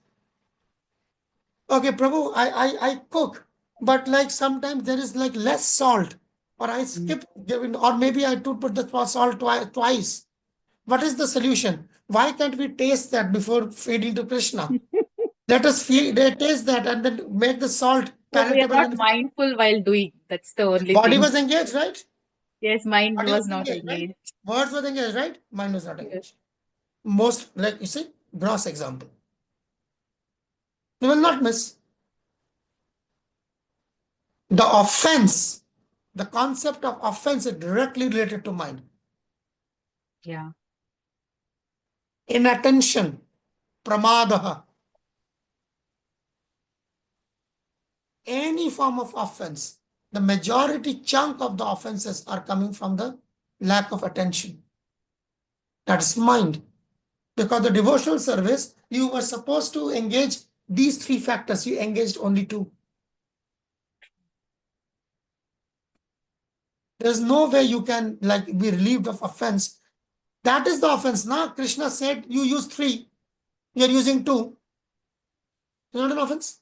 Speaker 1: Okay, Prabhu, I cook, but like sometimes there is like less salt, or I skip giving, or maybe I to put the salt twice. What is the solution? Why can't we taste that before feeding to Krishna? Let us taste that and then make the salt
Speaker 5: So we are
Speaker 1: palatable
Speaker 5: not
Speaker 1: and
Speaker 5: mindful while doing. That's the only
Speaker 1: body
Speaker 5: thing.
Speaker 1: was engaged, right?
Speaker 5: Yes, mind
Speaker 1: Body was
Speaker 5: was not
Speaker 1: engaged, right?
Speaker 5: engaged.
Speaker 1: Words were engaged, right? Mind was not
Speaker 5: Yes.
Speaker 1: engaged. Most, like you see, gross example. You will not miss. The offense, the concept of offense is directly related to mind.
Speaker 5: Yeah.
Speaker 1: Inattention, pramadaha. Any form of offense, the majority chunk of the offenses are coming from the lack of attention. That's mind. Because the devotional service, you were supposed to engage these 3 factors. You engaged only 2. There's no way you can like be relieved of offense. That is the offense. Now Krishna said you use 3. You're using 2. It's not an offense.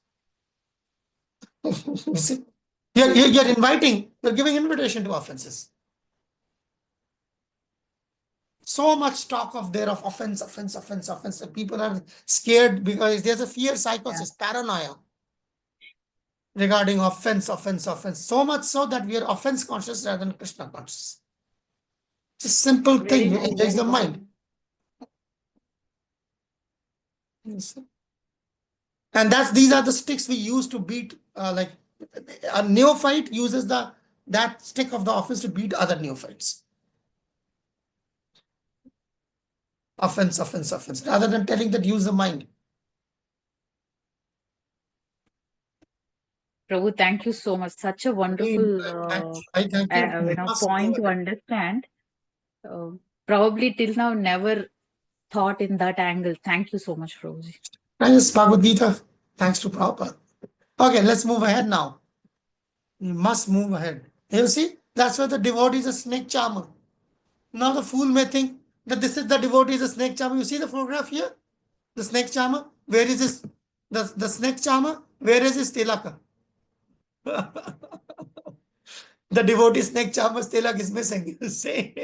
Speaker 1: You see? You're inviting, you're giving invitation to offenses. So much talk of offense. And people are scared because there's a fear psychosis, paranoia regarding offense. So much so that we are offense conscious rather than Krishna conscious. It's a simple thing. You engage the mind. And these are the sticks we use to beat, like a neophyte uses that stick of the offense to beat other neophytes. Offense, rather than telling that use the mind.
Speaker 5: Prabhu, thank you so much. Such a wonderful
Speaker 1: Thank you.
Speaker 5: point to understand. Probably till now never thought in that angle. Thank you so much, Prabhuji.
Speaker 1: Nice, Bhagavad Gita. Thanks to Prabhupada. Okay, let's move ahead now. We must move ahead. You see, that's why the devotee is a snake charmer. Now the fool may think that this is the devotee is a snake charmer. You see the photograph here? The snake charmer. Where is his the snake charmer? Where is his tilaka? The devotee snake charmer's tilak is missing. You see?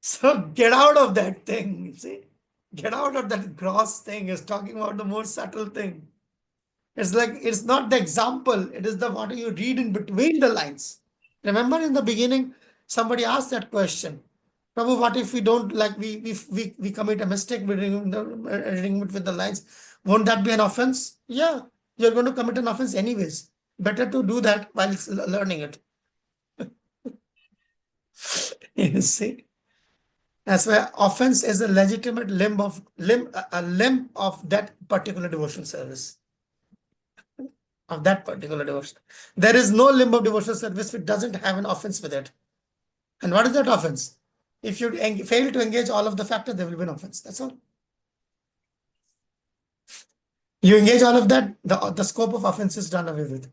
Speaker 1: So get out of that thing. You see? Get out of that gross thing. It's talking about the more subtle thing. It's like it's not the example, it is the what you read in between the lines. Remember in the beginning, somebody asked that question. Prabhu, what if we don't like we commit a mistake reading it with the lines? Won't that be an offense? Yeah, you're going to commit an offense anyways. Better to do that while learning it. You see? That's why offense is a legitimate limb of that particular devotional service. Of that particular devotion. There is no limb of devotional service which doesn't have an offense with it. And what is that offense? If you fail to engage all of the factors, there will be an offense. That's all. You engage all of that, the scope of offense is done away with.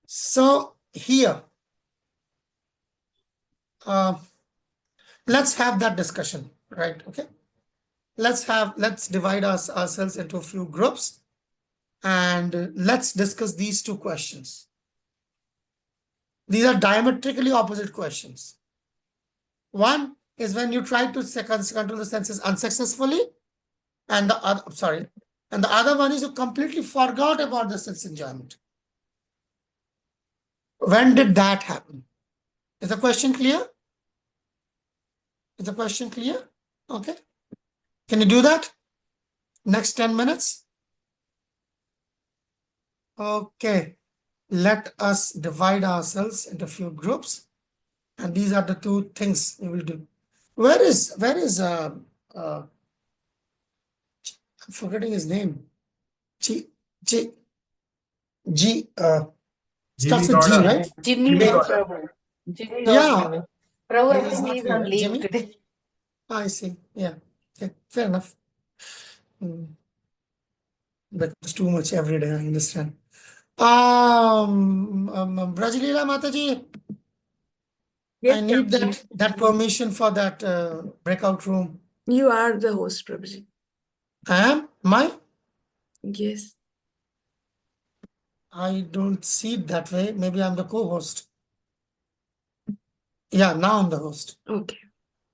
Speaker 1: So here, let's have that discussion, right? Okay. Let's divide ourselves into a few groups, and let's discuss these two questions. These are diametrically opposite questions. One is when you try to control the senses unsuccessfully, and the other one is you completely forgot about the sense enjoyment. When did that happen? Is the question clear? Is the question clear? Okay. Can you do that? Next 10 minutes? Okay. Let us divide ourselves into a few groups, and these are the two things we will do. Where is I'm forgetting his name. G G G starts with G, right?
Speaker 5: Jimmy Lord Prabhu. Jimmy Lord
Speaker 1: Yeah.
Speaker 5: Prabhu. Prabhu, I
Speaker 1: He's
Speaker 5: think
Speaker 1: not
Speaker 5: he's
Speaker 1: here,
Speaker 5: on
Speaker 1: right?
Speaker 5: leave
Speaker 1: Jimmy?
Speaker 5: today.
Speaker 1: I see. Yeah. Okay. Fair enough. But it's too much every day, I understand. Brajalila Mataji,
Speaker 12: Yes,
Speaker 1: I need
Speaker 12: Prabhuji.
Speaker 1: that permission for that breakout room.
Speaker 12: You are the host, Prabhuji.
Speaker 1: I am? Am I?
Speaker 12: Yes.
Speaker 1: I don't see it that way. Maybe I'm the co-host. Yeah, now I'm the host.
Speaker 12: Okay.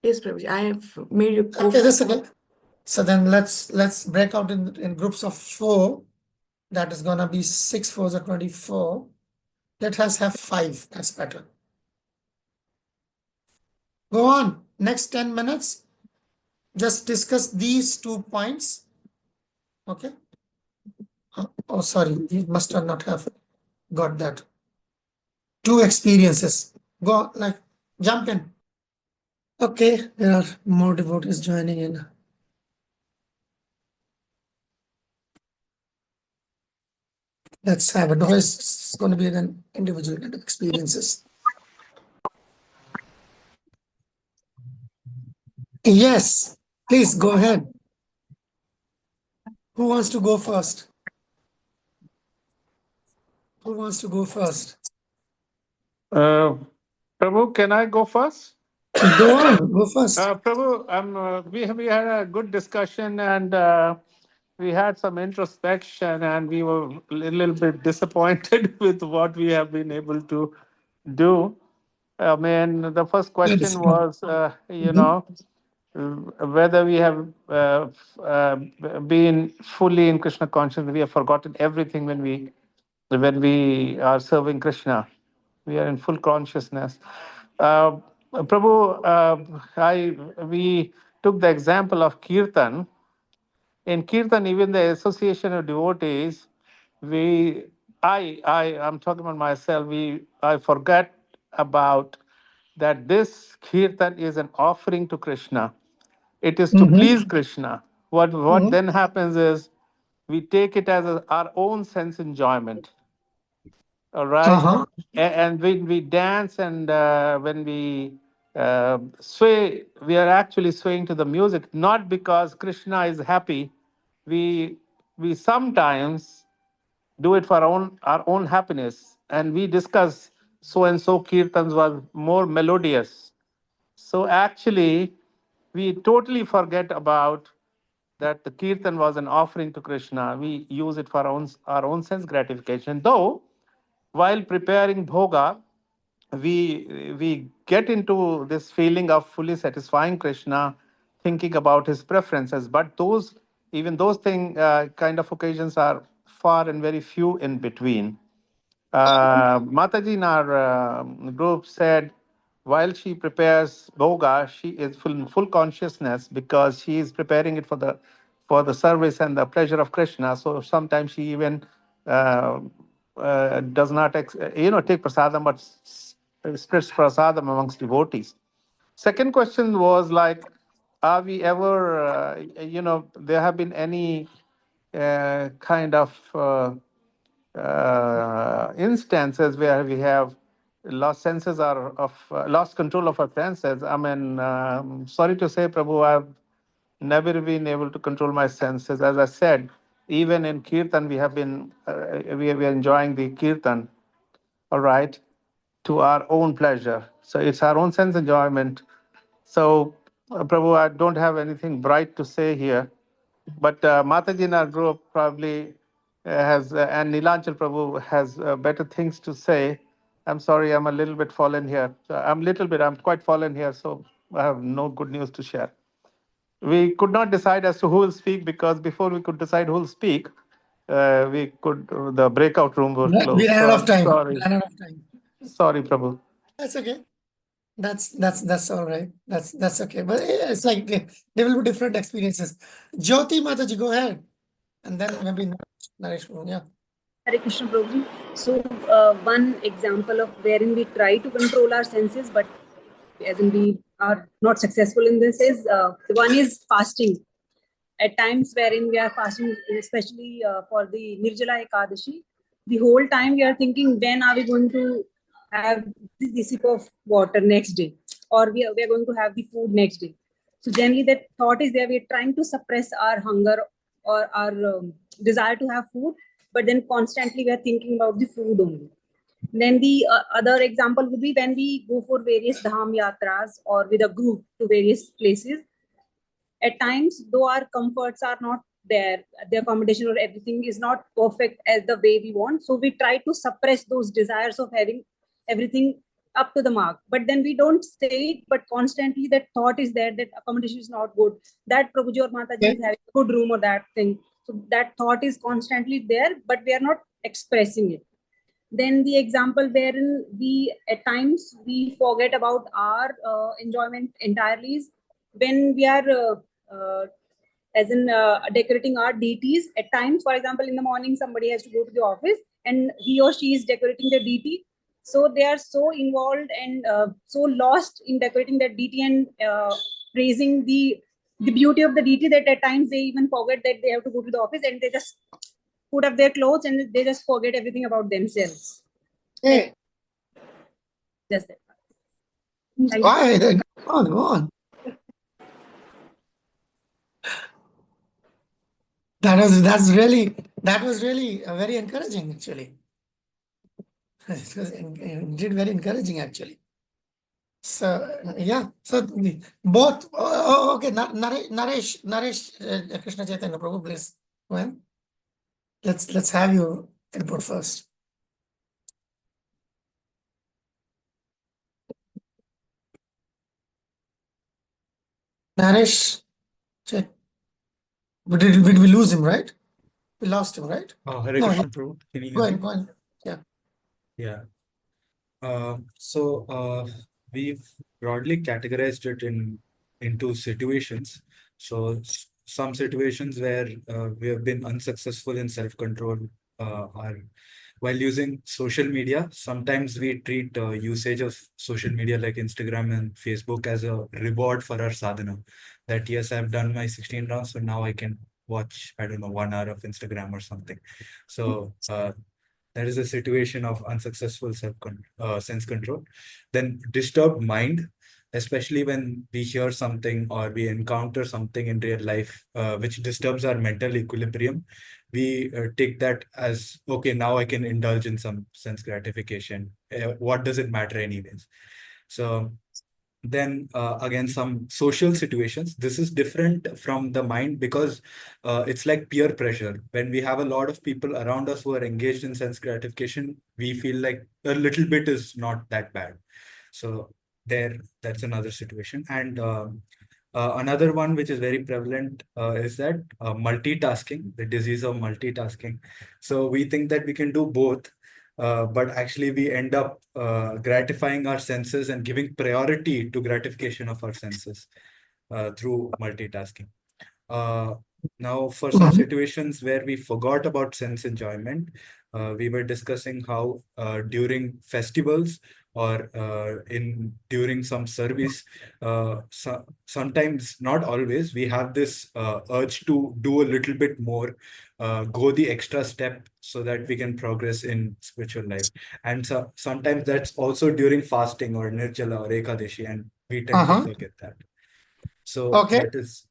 Speaker 12: Yes, Prabhuji. I have made you
Speaker 1: Okay, just a second. So then let's break out in groups of 4. That is gonna be 6 4s are 24. Let us have 5. That's better. Go on. Next 10 minutes. Just discuss these 2 points. Okay. Oh, sorry. You must not have got that. 2 experiences. Go on, like jump in. Okay, there are more devotees joining in. Let's have it. No, it's going to be an individual kind of experiences. Yes, please go ahead. Who wants to go first? Who wants to go first?
Speaker 2: Prabhu, can I go first?
Speaker 1: Go on, go first.
Speaker 2: Prabhu, we had a good discussion, and we had some introspection, and we were a little bit disappointed with what we have been able to do. I mean, the first question was, whether we have been fully in Krishna consciousness. We have forgotten everything when we are serving Krishna. We are in full consciousness. Prabhu, we took the example of Kirtan. In Kirtan, even the association of devotees, I'm talking about myself, I forget about that this Kirtan is an offering to Krishna. It is to please Krishna. What then happens is we take it as our own sense enjoyment. All right. And when we dance and when we sway, we are actually swaying to the music, not because Krishna is happy. We sometimes do it for our own happiness, and we discuss so and so kirtans was more melodious. So actually, we totally forget about that the kirtan was an offering to Krishna. We use it for our own sense gratification. Though, while preparing bhoga, we get into this feeling of fully satisfying Krishna, thinking about his preferences. But those kind of occasions are far and very few in between. Mataji in our group said while she prepares bhoga, she is full consciousness because she is preparing it for the service and the pleasure of Krishna. So sometimes she even does not take prasadam, but spreads prasadam amongst devotees. Second question was like, are we ever, there have been any kind of instances where we have lost control of our senses. I mean, sorry to say, Prabhu, I've never been able to control my senses. As I said, even in kirtan, we are enjoying the kirtan, all right, to our own pleasure. So it's our own sense enjoyment. So, Prabhu, I don't have anything bright to say here, but Mataji in our group probably has, and Nilanchal Prabhu has better things to say. I'm sorry, I'm a little bit fallen here. I'm quite fallen here, so I have no good news to share. We could not decide as to who will speak because before we could decide who will speak, the breakout room was
Speaker 1: We
Speaker 2: closed.
Speaker 1: ran
Speaker 2: So
Speaker 1: out of
Speaker 2: I'm
Speaker 1: time.
Speaker 2: sorry.
Speaker 1: Ran out of time.
Speaker 2: Sorry, Prabhu.
Speaker 1: That's okay. That's all right. That's okay. But it's like there will be different experiences. Jyoti Mataji, go ahead. And then maybe Naresh, yeah.
Speaker 13: Hare Krishna Prabhu. So, one example of wherein we try to control our senses, but as in we are not successful in this is the one is fasting. At times wherein we are fasting, especially for the Nirjala Ekadashi, the whole time we are thinking, when are we going to have the sip of water next day, or we are going to have the food next day. So generally that thought is there. We are trying to suppress our hunger or our desire to have food, but then constantly we are thinking about the food only. Then the other example would be when we go for various dham yatras or with a group to various places. At times, though our comforts are not there, the accommodation or everything is not perfect as the way we want. So we try to suppress those desires of having everything up to the mark. But then we don't say it, but constantly that thought is there that accommodation is not good, that Prabhuji or Mataji is having a good room or that thing. So that thought is constantly there, but we are not expressing it. Then the example wherein we at times we forget about our enjoyment entirely is when we are as in decorating our deities. At times, for example, in the morning somebody has to go to the office and he or she is decorating the deity, so they are so involved and so lost in decorating that deity and praising the beauty of the deity that at times they even forget that they have to go to the office and they just put up their clothes and they just forget everything about themselves.
Speaker 1: Hey.
Speaker 13: Just that.
Speaker 1: Why? Go on, go on. That was really very encouraging actually. It was indeed very encouraging actually. So yeah, so both. Okay, Naresh, Krishna Chaitanya Prabhu, please. Well, let's have your input first. Naresh, check. Did we lose him, right? We lost him, right?
Speaker 14: Hare
Speaker 1: No,
Speaker 14: Krishna Prabhu, can you
Speaker 1: go
Speaker 14: hear me?
Speaker 1: ahead, go ahead. Yeah.
Speaker 14: Yeah. So we've broadly categorized it into situations. So some situations where we have been unsuccessful in self-control are while using social media. Sometimes we treat usage of social media like Instagram and Facebook as a reward for our sadhana. That yes, I've done my 16 rounds, so now I can watch, I don't know, 1 hour of Instagram or something. So that is a situation of unsuccessful sense control. Then disturbed mind, especially when we hear something or we encounter something in real life which disturbs our mental equilibrium, we take that as, okay, now I can indulge in some sense gratification. What does it matter anyways? So then again, some social situations, this is different from the mind because it's like peer pressure. When we have a lot of people around us who are engaged in sense gratification, we feel like a little bit is not that bad. So that's another situation. And another one which is very prevalent is that multitasking, the disease of multitasking. So we think that we can do both, but actually we end up gratifying our senses and giving priority to gratification of our senses through multitasking. Now, for some situations where we forgot about sense enjoyment, we were discussing how during festivals or during some service, sometimes, not always, we have this urge to do a little bit more, go the extra step so that we can progress in spiritual life. And so sometimes that's also during fasting or Nirjala or Ekadashi, and we tend to forget that. So that is.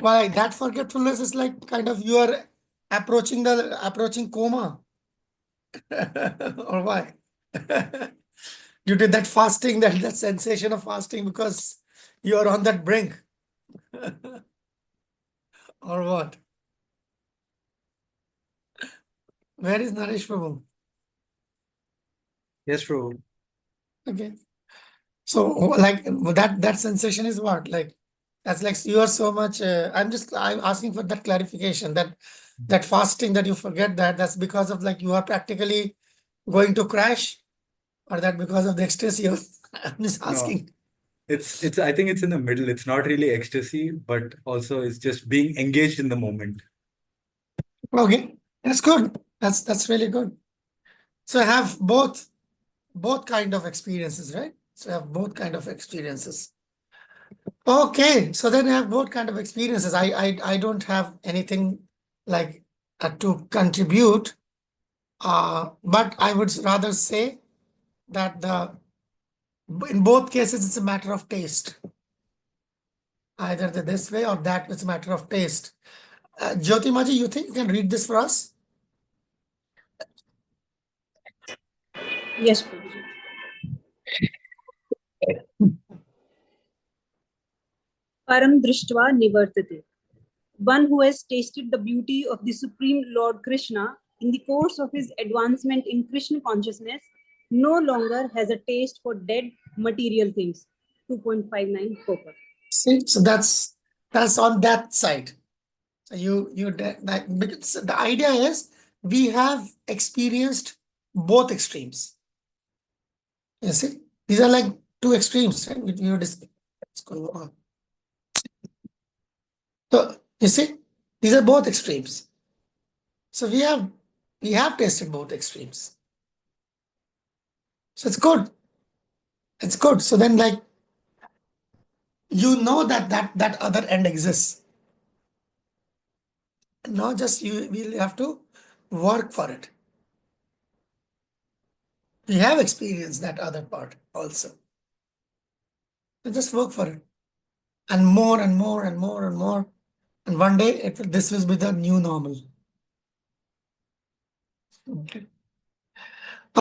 Speaker 1: Why that forgetfulness is like kind of you are approaching coma, or why? Due to that fasting, that sensation of fasting, because You are on that brink. Or what? Where is Naresh Prabhu?
Speaker 14: Yes, Prabhu.
Speaker 1: Okay. So like that sensation is what? Like that's like you are so much I'm asking for that clarification that fasting that you forget that's because of like you are practically going to crash, or that because of the ecstasy of I'm just
Speaker 14: No,
Speaker 1: asking.
Speaker 14: it's I think it's in the middle. It's not really ecstasy, but also it's just being engaged in the moment.
Speaker 1: Okay, that's good. That's really good. So I have both kind of experiences, right? So I have both kind of experiences. Okay, so then I have both kind of experiences. I don't have anything like to contribute, but I would rather say that in both cases it's a matter of taste. Either this way or that, it's a matter of taste. Jyoti Maji, you think you can read this for us?
Speaker 13: Yes, Prabhuji. Param drishtva nivartate. One who has tasted the beauty of the Supreme Lord Krishna in the course of his advancement in Krishna consciousness no longer has a taste for dead material things. 2.59 Copper.
Speaker 1: See, so that's on that side. So because the idea is we have experienced both extremes. You see, these are like two extremes, right? Which you discuss. What's going on? So you see, these are both extremes. So we have tested both extremes. So it's good. It's good. So then, like, you know that other end exists. Not just you will have to work for it. We have experienced that other part also. So just work for it. And more and more and more and more. And one day this will be the new normal. Okay.